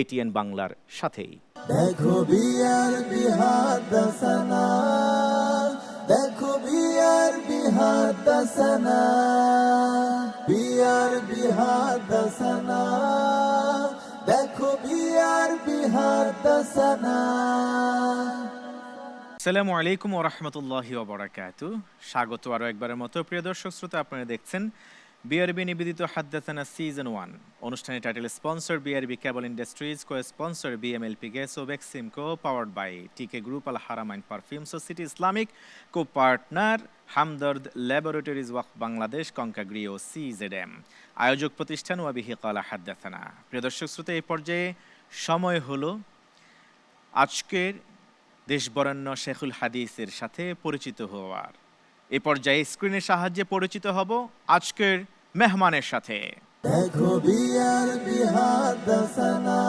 এটিএন বাংলার সাথেই।
দেখো বিআরবি হাদাসানা, দেখো বিআরবি হাদাসানা, বিআরবি হাদাসানা, দেখো বিআরবি হাদাসানা।
আসসালামু আলাইকুম ওয়া রাহমাতুল্লাহি ওয়া বারাকাতুহু। স্বাগত আরও একবারের মতো প্রিয় দর্শক শ্রোতা, আপনারা দেখছেন বিআরবি নিবেদিত হাদ্দাসানা সিজন 1 অনুষ্ঠানের title sponsor BRB cable industries, co sponsor BMLP gas ও Beximco, powered by TK group, Al Haramain perfumes ও City Islamic, co partner Hamdard laboratories Waqf Bangladesh, Konka Gree ও সিজেডএম, আয়োজক প্রতিষ্ঠান ওয়াবিহি কালা হাদ্দাসানা। প্রিয় দর্শক শ্রোতা, এই পর্যায়ে সময় হলো আজকের দেশবরেণ্য শেখুল হাদিসের সাথে পরিচিত হওয়ার। এ পর্যায়ে স্ক্রিনের সাহায্যে পরিচিত হব আজকের মেহমানের সাথে।
দেখো বিআরবি হাদাসানা,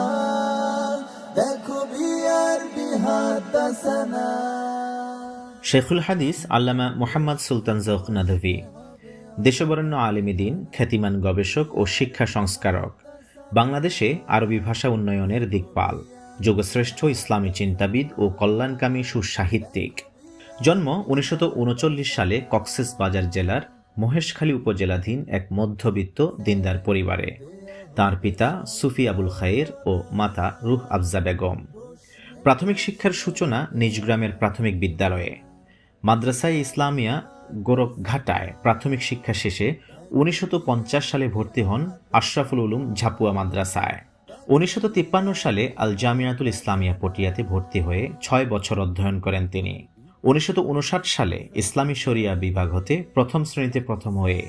দেখো বিআরবি হাদাসানা।
শেখুল হাদিস আল্লামা মুহাম্মদ সুলতান জৌখ নাদভী, দেশবরেণ্য আলেমী দ্বীন, খ্যাতিমান গবেষক ও শিক্ষা সংস্কারক, বাংলাদেশে আরবি ভাষা উন্নয়নের দিকপাল, যুগশ্রেষ্ঠ ইসলামী চিন্তাবিদ ও কল্যাণকামী সুসাহিত্যিক। জন্ম 1939 সালে কক্সবাজার জেলার মহেশখালী উপজেলাধীন এক মধ্যবিত্ত দিনদার পরিবারে। তার পিতা সুফি আবুল খায়ের ও মাতা রুহ আফজা বেগম। প্রাথমিক শিক্ষার সূচনা নিজ গ্রামের প্রাথমিক বিদ্যালয়ে। মাদ্রাসায়ে ইসলামিয়া গোরখঘাটায় প্রাথমিক শিক্ষা শেষে 1950 সালে ভর্তি হন আশরাফুল উলুম ঝাপুয়া মাদ্রাসায়। 1953 সালে আল জামিয়াতুল ইসলামিয়া পটিয়াতে ভর্তি হয়ে 6 বছর অধ্যয়ন করেন তিনি। 1959 সালে ইসলামী শরিয়া বিভাগ হতে প্রথম শ্রেণীতে প্রথম হয়ে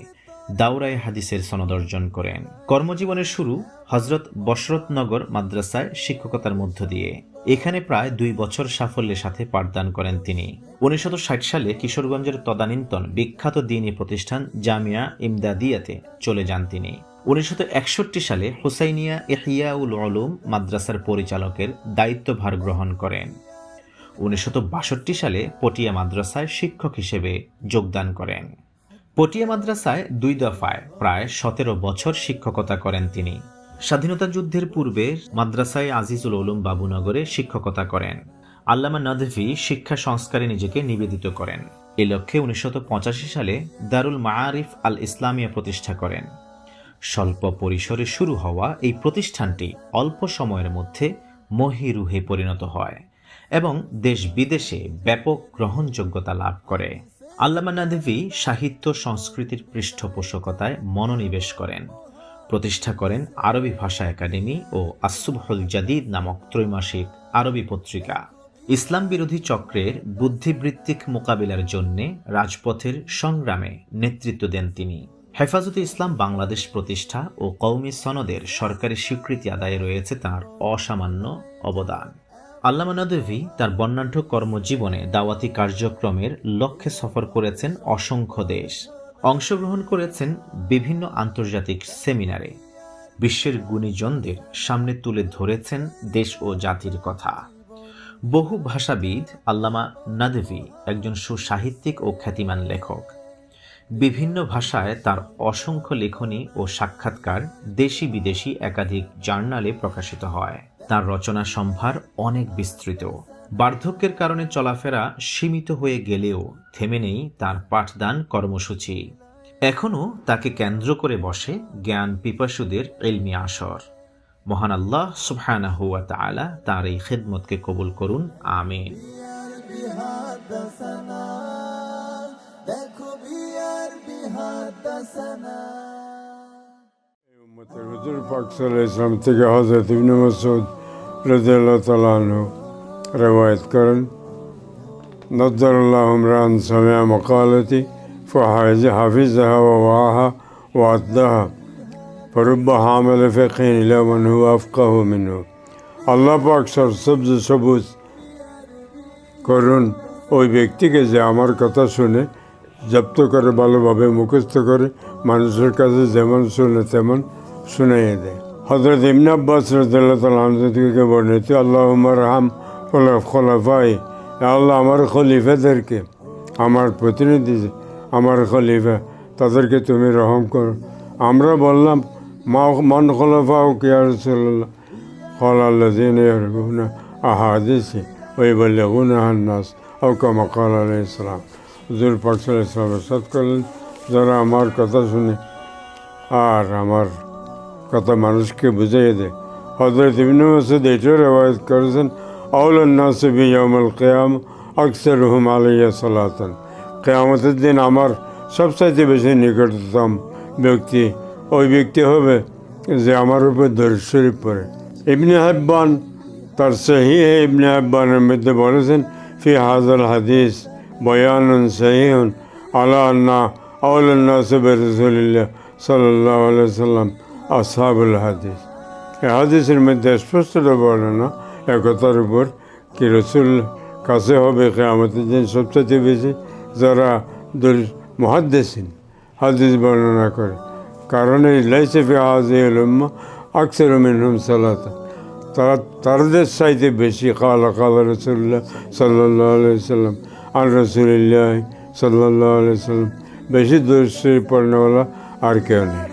দাওরায়ে হাদিসের সনদ অর্জন করেন। কর্মজীবনের শুরু হজরত বশরতনগর মাদ্রাসায় শিক্ষকতার মধ্য দিয়ে। এখানে প্রায় 2 বছর সাফল্যের সাথে পাঠদান করেন তিনি। 1960 সালে কিশোরগঞ্জের তদানীন্তন বিখ্যাত দ্বীনী প্রতিষ্ঠান জামিয়া ইমদাদিয়াতে চলে যান তিনি। 1961 সালে হুসাইনিয়া ইহইয়াউল উলুম মাদ্রাসার পরিচালকের দায়িত্বভার গ্রহণ করেন। 1962 সালে পটিয়া মাদ্রাসায় শিক্ষক হিসেবে যোগদান করেন। পটিয়া মাদ্রাসায় 2 দফায় প্রায় 17 বছর শিক্ষকতা করেন তিনি। স্বাধীনতা যুদ্ধের পূর্বে মাদ্রাসায় আজিজুল উলুম বাবুনগরে শিক্ষকতা করেন। আল্লামা নদভী শিক্ষা সংস্কারে নিজেকে নিবেদিত করেন। এ লক্ষ্যে 1985 সালে দারুল মাআরিফ আল ইসলামিয়া প্রতিষ্ঠা করেন। স্বল্প পরিসরে শুরু হওয়া এই প্রতিষ্ঠানটি অল্প সময়ের মধ্যে মহিরুহে পরিণত হয় এবং দেশ বিদেশে ব্যাপক গ্রহণযোগ্যতা লাভ করে। আল্লামা নদভী সাহিত্য সংস্কৃতির পৃষ্ঠপোষকতায় মনোনিবেশ করেন। প্রতিষ্ঠা করেন আরবি ভাষা একাডেমি ও আসসুবহুল জাদিদ নামক ত্রৈমাসিক আরবি পত্রিকা। ইসলাম বিরোধী চক্রের বুদ্ধিবৃত্তিক মোকাবিলার জন্য রাজপথের সংগ্রামে নেতৃত্ব দেন তিনি। হেফাজতে ইসলাম বাংলাদেশ প্রতিষ্ঠা ও কওমি সনদের সরকারি স্বীকৃতি আদায়ে রয়েছে তার অসামান্য অবদান। আল্লামা নদভী তার বর্ণাঢ্য কর্মজীবনে দাওয়াতি কার্যক্রমের লক্ষ্যে সফর করেছেন অসংখ্য দেশ, অংশগ্রহণ করেছেন বিভিন্ন আন্তর্জাতিক সেমিনারে, বিশ্বের গুণীজনদের সামনে তুলে ধরেছেন দেশ ও জাতির কথা। বহু ভাষাবিদ আল্লামা নদভী একজন সুসাহিত্যিক ও খ্যাতিমান লেখক। বিভিন্ন ভাষায় তার অসংখ্য লেখনী ও সাক্ষাৎকার দেশি বিদেশি একাধিক জার্নালে প্রকাশিত হয়। তার রচনা সম্ভার অনেক বিস্তৃত। বার্ধক্যের কারণে চলাফেরা সীমিত হয়ে গেলেও থেমে নেই তার পাঠদান কর্মসূচি। এখনও তাকে কেন্দ্র করে বসে জ্ঞান পিপাসুদের ইলমি আসর। মহান আল্লাহ সুবহানাহু ওয়া তাআলা তার এই খিদমতকে কবুল করুন, আমিন।
হুজুর পাক সাল্লাল্লাহু আলাইহি ওয়াসাল্লাম থেকে হযরত ইবনে মাসউদ রাদিয়াল্লাহু তাআলা আনহু রওয়ায়াত করেন, নজ্জারাল্লাহু ইমরান সামি'a মাকালাতি ফাহাফিজাহা ওয়া ওয়াআহা ওয়া আদ্দাহা ফারুব্বা হামিল ফিকহিন ইলা মান হুয়া আফকাহু মিনহু। আল্লাহ পাক সবুজ করুন ওই ব্যক্তিকে যে আমার কথা শুনে জব্দ করে, ভালোভাবে মুখস্থ করে, মানুষের কাছে যেমন শুনে তেমন শুনাইয়ে দেয়। হযরত ইবনে আব্বাস রাদিয়াল্লাহু তাআলা আনহু থেকে বর্ণিত, আল্লাহুম্মা আরহাম খুলাফাই, আল্লাহ আমার খলিফাদেরকে, আমার প্রতিনিধি, আমার খলিফা, তাদেরকে তুমি রহম করো। আমরা বললাম, মান খুলাফাউকা ইয়া রাসূলুল্লাহ? ক্বালা আল্লাযীনা ইয়ারউনা আহাদিসি ওয়া ইউবাল্লিগুনাহা আন-নাস আও কামা ক্বালা আলাইহিস সালাম। হুজুর পাক সাল্লাল্লাহু আলাইহি ওয়াসাল্লাম ইরশাদ করলেন, যারা আমার কথা শুনে আর আমার কথা মানুষকে বুঝিয়ে দেয়। হযরত ইবনে মাসউদ এটাও রওয়ায়াত করেছেন, আউলান নাস বিয়াউমিল কিয়ামা আকসারুহুম আলাইয়া সালাতান। কিয়ামতের দিন আমার সবচাইতে বেশি নিকটতম ব্যক্তি ওই ব্যক্তি হবে যে আমার উপর দরুদ শরীফ পড়ে। ইবনে হিব্বান তার সহিহ ইবনে হিব্বানের মধ্যে বলেছেন, ফি হাযাল হাদিস বয়ানুন সহিহুন আলা আন্না আউলান নাস বিরাসূলিল্লাহ সাল্লাল্লাহু আলাইহি ওয়াসাল্লাম আসহাবুল হাদিস। এই হাদিসের মধ্যে স্পষ্ট বর্ণনা একতার উপর কি রসুল কাছে হবে কিয়ামতের দিন সবচেয়ে বেশি যারা মুহাদ্দিসিন হাদিস বর্ণনা করে। কারণ এই লাইসা ফি হাযিহিল উম্মাহ আকসারু মিনহুম সালাতা, তাদের চাইতে বেশি ক্বালা রাসূলুল্লাহ সাল্লাল্লাহু আলাইহি ওয়াসাল্লাম আর রাসূলিল্লাহ সাল্লাল্লাহু আলাইহি ওয়াসাল্লাম বেশি দরুদ শরীফ পড়নেওয়ালা আর কেউ নেই।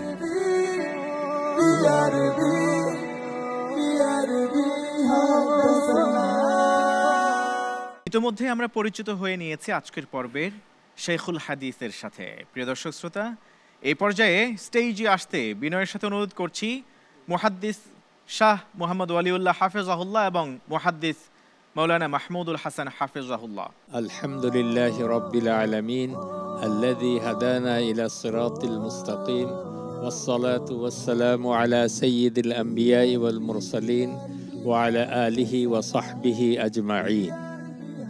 ইতিমধ্যে আমরা পরিচিত হয়ে নিয়েছি আজকের পর্বের শেখুল হাদিসের সাথে। প্রিয় দর্শক শ্রোতা, এই পর্যায়ে স্টেজে আসতে বিনয়ের সাথে অনুরোধ করছি মুহাদ্দিস শাহ মুহাম্মদ ওয়ালিউল্লাহ হাফেজাহুল্লাহ এবং মুহাদ্দিস মাওলানা মাহমুদুল হাসান হাফেজাহুল্লাহ।
আলহামদুলিল্লাহি রাব্বিল আলামিন আল্লাযী হাদানা ইলা সিরাতিল মুস্তাকিম والصلاة والسلام على سيد الأنبياء والمرسلين وعلى آله وصحبه أجمعين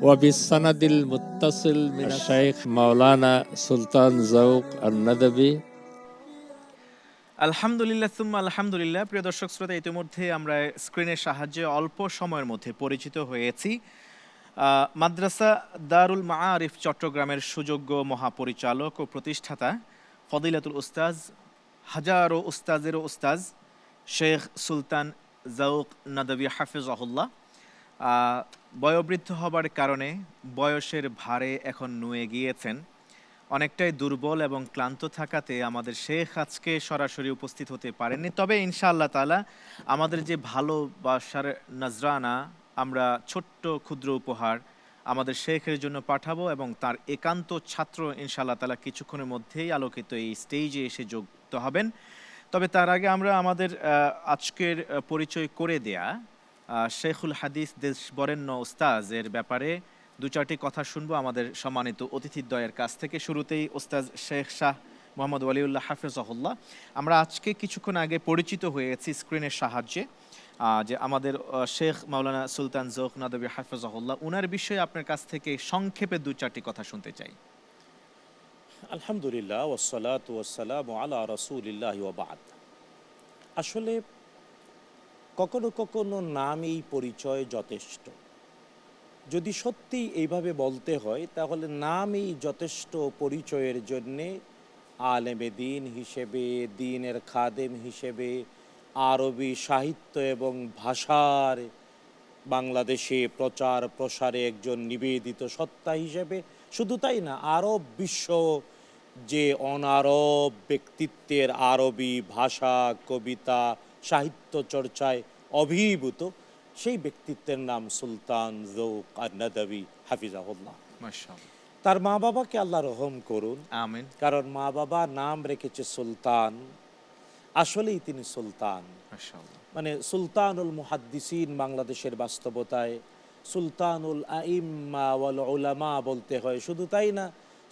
وبالسند المتصل من الشيخ مولانا سلطان ذوق الندبي।
আলহামদুলিল্লাহ সুম্মা আলহামদুলিল্লাহ। প্রিয় দর্শক শ্রোতা, ইতিমধ্যে আমরা স্ক্রিনের সাহায্যে অল্প সময়ের মধ্যে পরিচিত হয়েছি মাদ্রাসা দারুল মাআরিফ চট্টগ্রামের সুযোগ্য মহাপরিচালক ও প্রতিষ্ঠাতা ফদিলাতুল উস্তাজ, হাজারো উস্তাজেরও উস্তাজ শেখ সুলতান জাউক নাদবী হাফিজাহুল্লাহ। বয়োবৃদ্ধ হবার কারণে বয়সের ভারে এখন নুয়ে গিয়েছেন। অনেকটাই দুর্বল এবং ক্লান্ত থাকাতে আমাদের শেখ আজকে সরাসরি উপস্থিত হতে পারেননি। তবে ইনশাআল্লাহ তাআলা আমাদের যে ভালোবাসার নজরানা, আমরা ছোট্ট ক্ষুদ্র উপহার আমাদের শেখের জন্য পাঠাবো এবং তার একান্ত ছাত্র ইনশাআল্লাহ তাআলা কিছুক্ষণের মধ্যেই আলোকিত এই স্টেজে এসে যুক্ত হবেন। তবে তার আগে আমরা আমাদের আজকের পরিচয় করে দেয়া শেখুল হাদিস দেশ বরেণ্য ওস্তাজের ব্যাপারে দু চারটি কথা শুনবো আমাদের সম্মানিত অতিথিদ্বয়ের কাছ থেকে। শুরুতেই ওস্তাজ শেখ শাহ মোহাম্মদ ওয়ালিউল্লাহ হাফেজাহুল্লাহ, আমরা আজকে কিছুক্ষণ আগে পরিচিত হয়েছি স্ক্রিনের সাহায্যে যে আমাদের শেখ মাওলানা সুলতান জৌখ নাদবী হাফেজাহুল্লাহ, উনার বিষয়ে আপনার কাছ থেকে সংক্ষেপে দু চারটি কথা শুনতে চাই।
আলহামদুলিল্লাহ ওয়াসসালাতু ওয়াসসালামু আলা রাসূলিল্লাহি ওয়া বা'দ। আসলে কখনো কখনো নামেই পরিচয় যথেষ্ট। যদি সত্যি এইভাবে বলতে হয় তাহলে নামই যথেষ্ট পরিচয়ের জন্যে আলেমে দিন হিসেবে, দ্বীনের খাদেম হিসেবে, আরবি সাহিত্য এবং ভাষার বাংলাদেশে প্রচার প্রসারে একজন নিবেদিত সত্তা হিসেবে, শুধু তাই না, আরব বিশ্ব যে অনারব ব্যক্তিত্বের আরবি ভাষা, কবিতা, সাহিত্য চর্চায় অভিভূত, সেই ব্যক্তিত্বের নাম সুলতান জৌক আন-নাদবী হাফিজাহুল্লাহ।
মাশাআল্লাহ।
তার মা বাবাকে আল্লাহ রহম করুন,
আমিন।
কারণ মা বাবা নাম রেখেছে সুলতান, আসলেই তিনি সুলতান।
মাশাআল্লাহ।
মানে সুলতানুল মুহাদ্দিসিন বাংলাদেশের বাস্তবতায় সুলতানুল আইম্মা ওয়াল উলামা বলতে হয়, শুধু তাই না,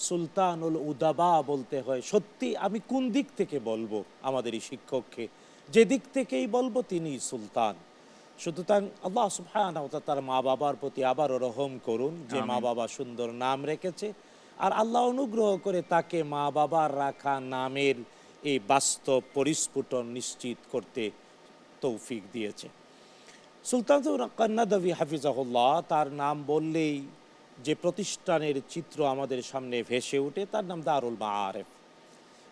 সুলতানুল উদাবা বলতে হয়। সত্যি আমি কোন দিক থেকে বলবো আমাদের এই শিক্ষককে, যে দিক থেকেই বলবো তিনি সুলতান। সুতরাং আল্লাহ সুবহানাহু ওয়া তাআলা তার মা বাবার প্রতি আবারও রহম করুন, যে মা বাবা সুন্দর নাম রেখেছে, আর আল্লাহ অনুগ্রহ করে তাকে মা বাবার রাখা নামের এই বাস্তব পরিস্ফুটন নিশ্চিত করতে তৌফিক দিয়েছে। সুলতান জৌক আন-নাদবী হাফিজাহুল্লাহ, তার নাম বললেই যে প্রতিষ্ঠানের চিত্র আমাদের সামনে ভেসে ওঠে তার নাম দারুল মাআরিফ।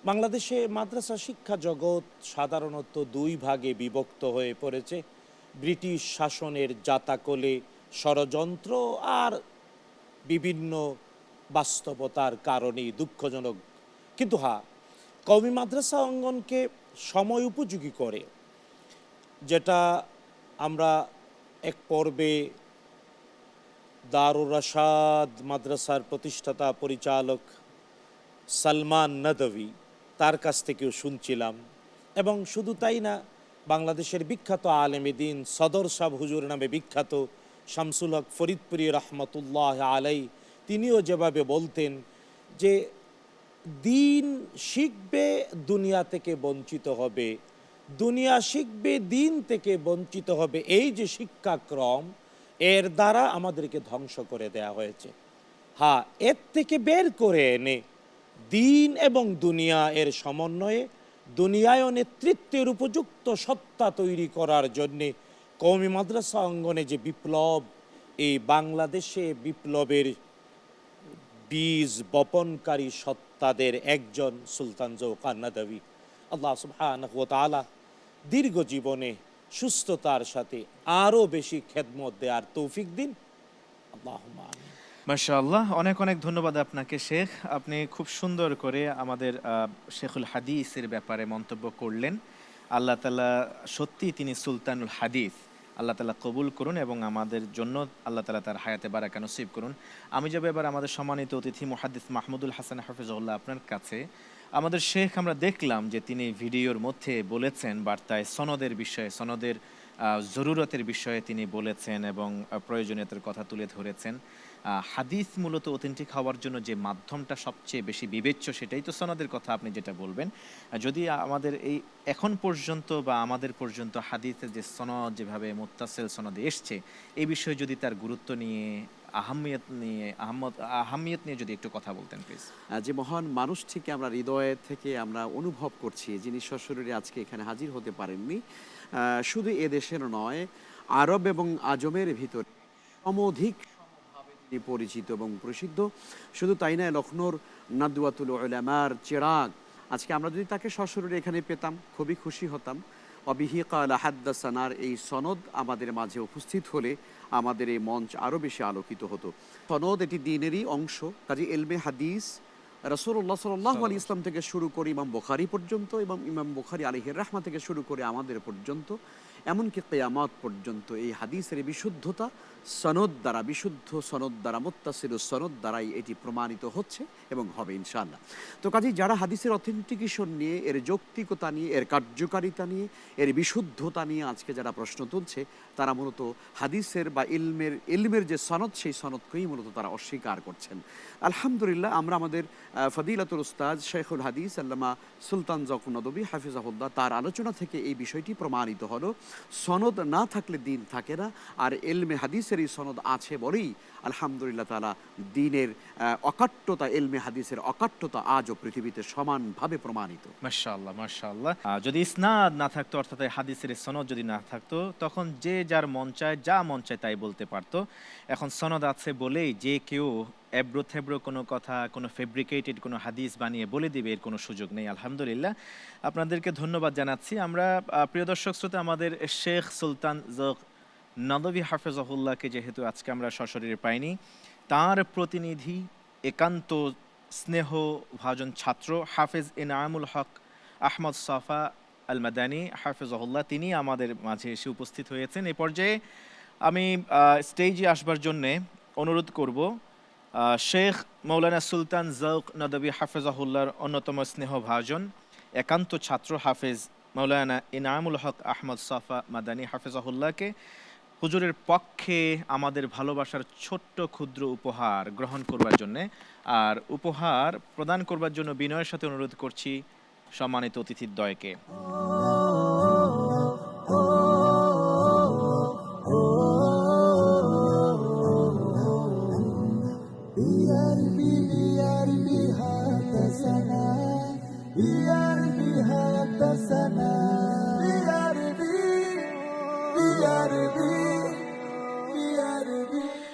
বাংলাদেশে মাদ্রাসা শিক্ষা জগৎ সাধারণত দুই ভাগে বিভক্ত হয়ে পড়েছে, ব্রিটিশ শাসনের জাতাকলে ষড়যন্ত্র আর বিভিন্ন বাস্তবতার কারণেই দুঃখজনক। কিন্তু হ্যাঁ, কওমি মাদ্রাসা অঙ্গনকে সময় উপযোগী করে, যেটা আমরা এক পর্বে দারুর রাশাদ মাদ্রাসার প্রতিষ্ঠাতা পরিচালক সালমান নদভী তার কাছ থেকেও শুনছিলাম। এবং শুধু তাই না, বাংলাদেশের বিখ্যাত আলেমে দিন সদর সাহ হুজুর নামে বিখ্যাত শামসুল হক ফরিদপুরি রহমতুল্লাহ আলাই, তিনিও যেভাবে বলতেন যে দিন শিখবে দুনিয়া থেকে বঞ্চিত হবে, দুনিয়া শিখবে দিন থেকে বঞ্চিত হবে, এই যে শিক্ষাক্রম এর দ্বারা আমাদেরকে ধ্বংস করে দেয়া হয়েছে। হ্যাঁ, এর থেকে বের করে এনে দিন এবং দুনিয়া এর সমন্বয়ে দুনিয়ায় নেতৃত্বের উপযুক্ত সত্তা তৈরি করার জন্যে কওমি মাদ্রাসা অঙ্গনে যে বিপ্লব, এই বাংলাদেশে বিপ্লবের বীজ বপনকারী সত্তাদের একজন সুলতান জৌক আন-নাদবী। আল্লাহ সুবহানাহু ওয়া তাআলা দীর্ঘ জীবনে সুস্থতার সাথে আরও বেশি খেদমত দেওয়ার তৌফিক দিন। আল্লাহুম্মা আমিন।
মাশাআল্লাহ, অনেক অনেক ধন্যবাদ আপনাকে শেখ। আপনি খুব সুন্দর করে আমাদের শেখুল হাদিসের ব্যাপারে মন্তব্য করলেন। আল্লাহ তাআলা সত্যি তিনি সুলতানুল হাদিস, আল্লাহ তাআলা কবুল করুন এবং আমাদের জন্য আল্লাহ তাআলা তার হায়াতে বারাকা নসিব করুন। আমি যাব এবার আমাদের সম্মানিত অতিথি মুহাদ্দিস মাহমুদুল হাসান হাফিজাহুল্লাহ আপনার কাছে। আমাদের শেখ আমরা দেখলাম যে তিনি ভিডিওর মধ্যে বলেছেন বার্তায় সনদের বিষয়ে, সনদের জরুরতের বিষয়ে তিনি বলেছেন এবং প্রয়োজনীয়তার কথা তুলে ধরেছেন। হাদিস মূলত অথেন্টিক হওয়ার জন্য যে মাধ্যমটা সবচেয়ে বেশি বিবেচ্য সেটাই তো সনদের কথা আপনি যেটা বলবেন। যদি আমাদের এই এখন পর্যন্ত বা আমাদের পর্যন্ত হাদিসের যে সনদ যেভাবে মুত্তাসিল সনদে এসছে, এই বিষয়ে যদি তার গুরুত্ব নিয়ে আহামিয়ত নিয়ে যদি একটু কথা বলতেন প্লিজ।
যে মহান মানুষ থেকে আমরা হৃদয় থেকে আমরা অনুভব করছি, যিনি সশরীরে আজকে এখানে হাজির হতে পারেননি, শুধু এ দেশের নয়, আরব এবং আজমের ভিতরে সমধিক তিনি পরিচিত এবং প্রসিদ্ধ। শুধু তাই নয়, লখনৌর নাদওয়াতুল উলামার চিরাগ, আজকে আমরা যদি তাকে সশরীরে এখানে পেতাম খুবই খুশি হতাম। অবিহি ক্বালা হাদ্দাসানার এই সনদ আমাদের মাঝে উপস্থিত হলে আমাদের এই মঞ্চ আরও বেশি আলোকিত হতো। সনদ এটি দ্বীনেরই অংশ, কাজে এলমে হাদিস রাসূলুল্লাহ সাল্লাল্লাহু আলাইহি ইসলাম থেকে শুরু করে ইমাম বুখারী পর্যন্ত এবং ইমাম বুখারী আলাইহির রাহমা থেকে শুরু করে আমাদের পর্যন্ত, এমনকি কিয়ামত পর্যন্ত এই হাদিসের বিশুদ্ধতা বিশুদ্ধ সনদ দ্বারা মুত্তাসিলুস সনদ দ্বারাই এটি প্রমাণিত হচ্ছে এবং হবে ইনশাআল্লাহ। তো কাজেই যারা হাদিসের অথেন্টিকেশন নিয়ে, এর যৌক্তিকতা নিয়ে, এর কার্যকারিতা নিয়ে, এর বিশুদ্ধতা নিয়ে আজকে যারা প্রশ্ন তুলছে, তারা মূলত হাদিসের বা ইলমের যে সনদ, সেই সনদকেই মূলত তারা অস্বীকার করছেন। আলহামদুলিল্লাহ, আমরা আমাদের ফদিলাতুল উস্তাদ শেখুল হাদিস আল্লামা সুলতান যৌক নদভী হাফিজাহুল্লাহ তার আলোচনা থেকে এই বিষয়টি প্রমাণিত হলো। সনদ না থাকলে দিন থাকে না, আর ইলমে হাদিসের এই সনদ আছে বলেই আলহামদুলিল্লাহ তাআলা দ্বীনের অকাট্যতা, ইলমে হাদিসের অকাট্যতা আজও পৃথিবীতে সমানভাবে প্রমাণিত।
মাশাআল্লাহ, মাশাআল্লাহ। যদি ইসনাদ না থাকতো, অর্থাৎ হাদিসের সনদ যদি না থাকতো, তখন যে যার মন চায়, যা মন চায় তাই বলতে পারতো। এখন সনদ আছে বলেই যে কেউ এবড়ো থেবড়ো কোনো কথা, কোনো ফেব্রিকেটেড কোনো হাদিস বানিয়ে বলে দিবে, এর কোনো সুযোগ নেই। আলহামদুলিল্লাহ, আপনাদেরকে ধন্যবাদ জানাচ্ছি। আমরা প্রিয় দর্শক শ্রোতা, আমাদের শেখ সুলতান যৌক নদভী হাফেজাহুল্লাহকে যেহেতু আজকে আমরা সশরীরে পাইনি, তার প্রতিনিধি, একান্ত স্নেহভাজন ছাত্র হাফেজ ইনামুল হক আহমদ সাফা আল মাদানী হাফেজাহুল্লাহ, তিনি আমাদের মাঝে এসে উপস্থিত হয়েছেন। এ পর্যায়ে আমি স্টেজে আসবার জন্যে অনুরোধ করব শেখ মৌলানা সুলতান যৌক নদভী হাফেজাহুল্লাহর অন্যতম স্নেহভাজন একান্ত ছাত্র হাফেজ মৌলানা ইনামুল হক আহমদ সাফা মাদানী হাফেজাহুল্লাহকে হুজুরের পক্ষে আমাদের ভালোবাসার ছোট্ট ক্ষুদ্র উপহার গ্রহণ করবার জন্যে, আর উপহার প্রদান করবার জন্য বিনয়ের সাথে অনুরোধ করছি সম্মানিত অতিথিদ্বয়কে।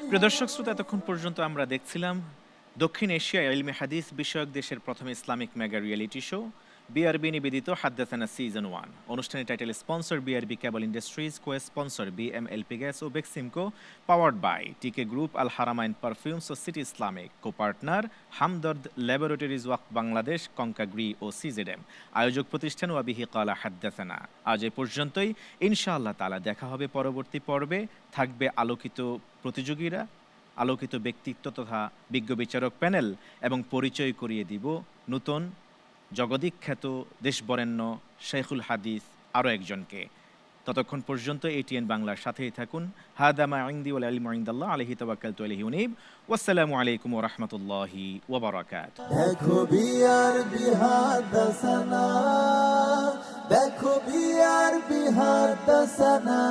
প্রিয় দর্শক শ্রোতা, এতক্ষণ পর্যন্ত আমরা দেখছিলাম দক্ষিণ এশিয়ায় ইলমে হাদিস বিষয়ক দেশের প্রথম Islamic mega reality show BRB নিবেদিত হাদ্দাসানা সিজন 1। অনুষ্ঠানের title sponsor BRB cable industries, co sponsor BMLP gas ও Beximco, powered by TK group, Al Haramain perfumes ও City Islamic, co partner Hamdard laboratories Waqf Bangladesh, Konka Gree ও সিজেডএম। আয়োজক প্রতিষ্ঠান ওয়াবিহি কালা হাদ্দাসানা। আজ এ পর্যন্তই। ইনশাআল্লাহ তাআলা দেখা হবে পরবর্তী পর্বে। থাকবে আলোকিত প্রতিযোগীরা, আলোকিত ব্যক্তিত্ব তথা বিজ্ঞ বিচারক প্যানেল, এবং পরিচয় করিয়ে দিব নতুন জগদীখ্যাত দেশবরেণ্য শেখুল হাদিস আরও একজনকে। ততক্ষণ পর্যন্ত এটিএন বাংলার সাথেই থাকুন। হাদা মা ইনদি ওয়াল ইলমু ইনদাল্লাহ, আলাইহি তাওয়াক্কালতু আলাইহি উনীব। ওয়াসসালামু আলাইকুম ওয়া রাহমাতুল্লাহি ওয়া বারাকাতুহু।
দেখো বিআরবি হাদাসানা, দেখো বিআরবি হাদাসানা।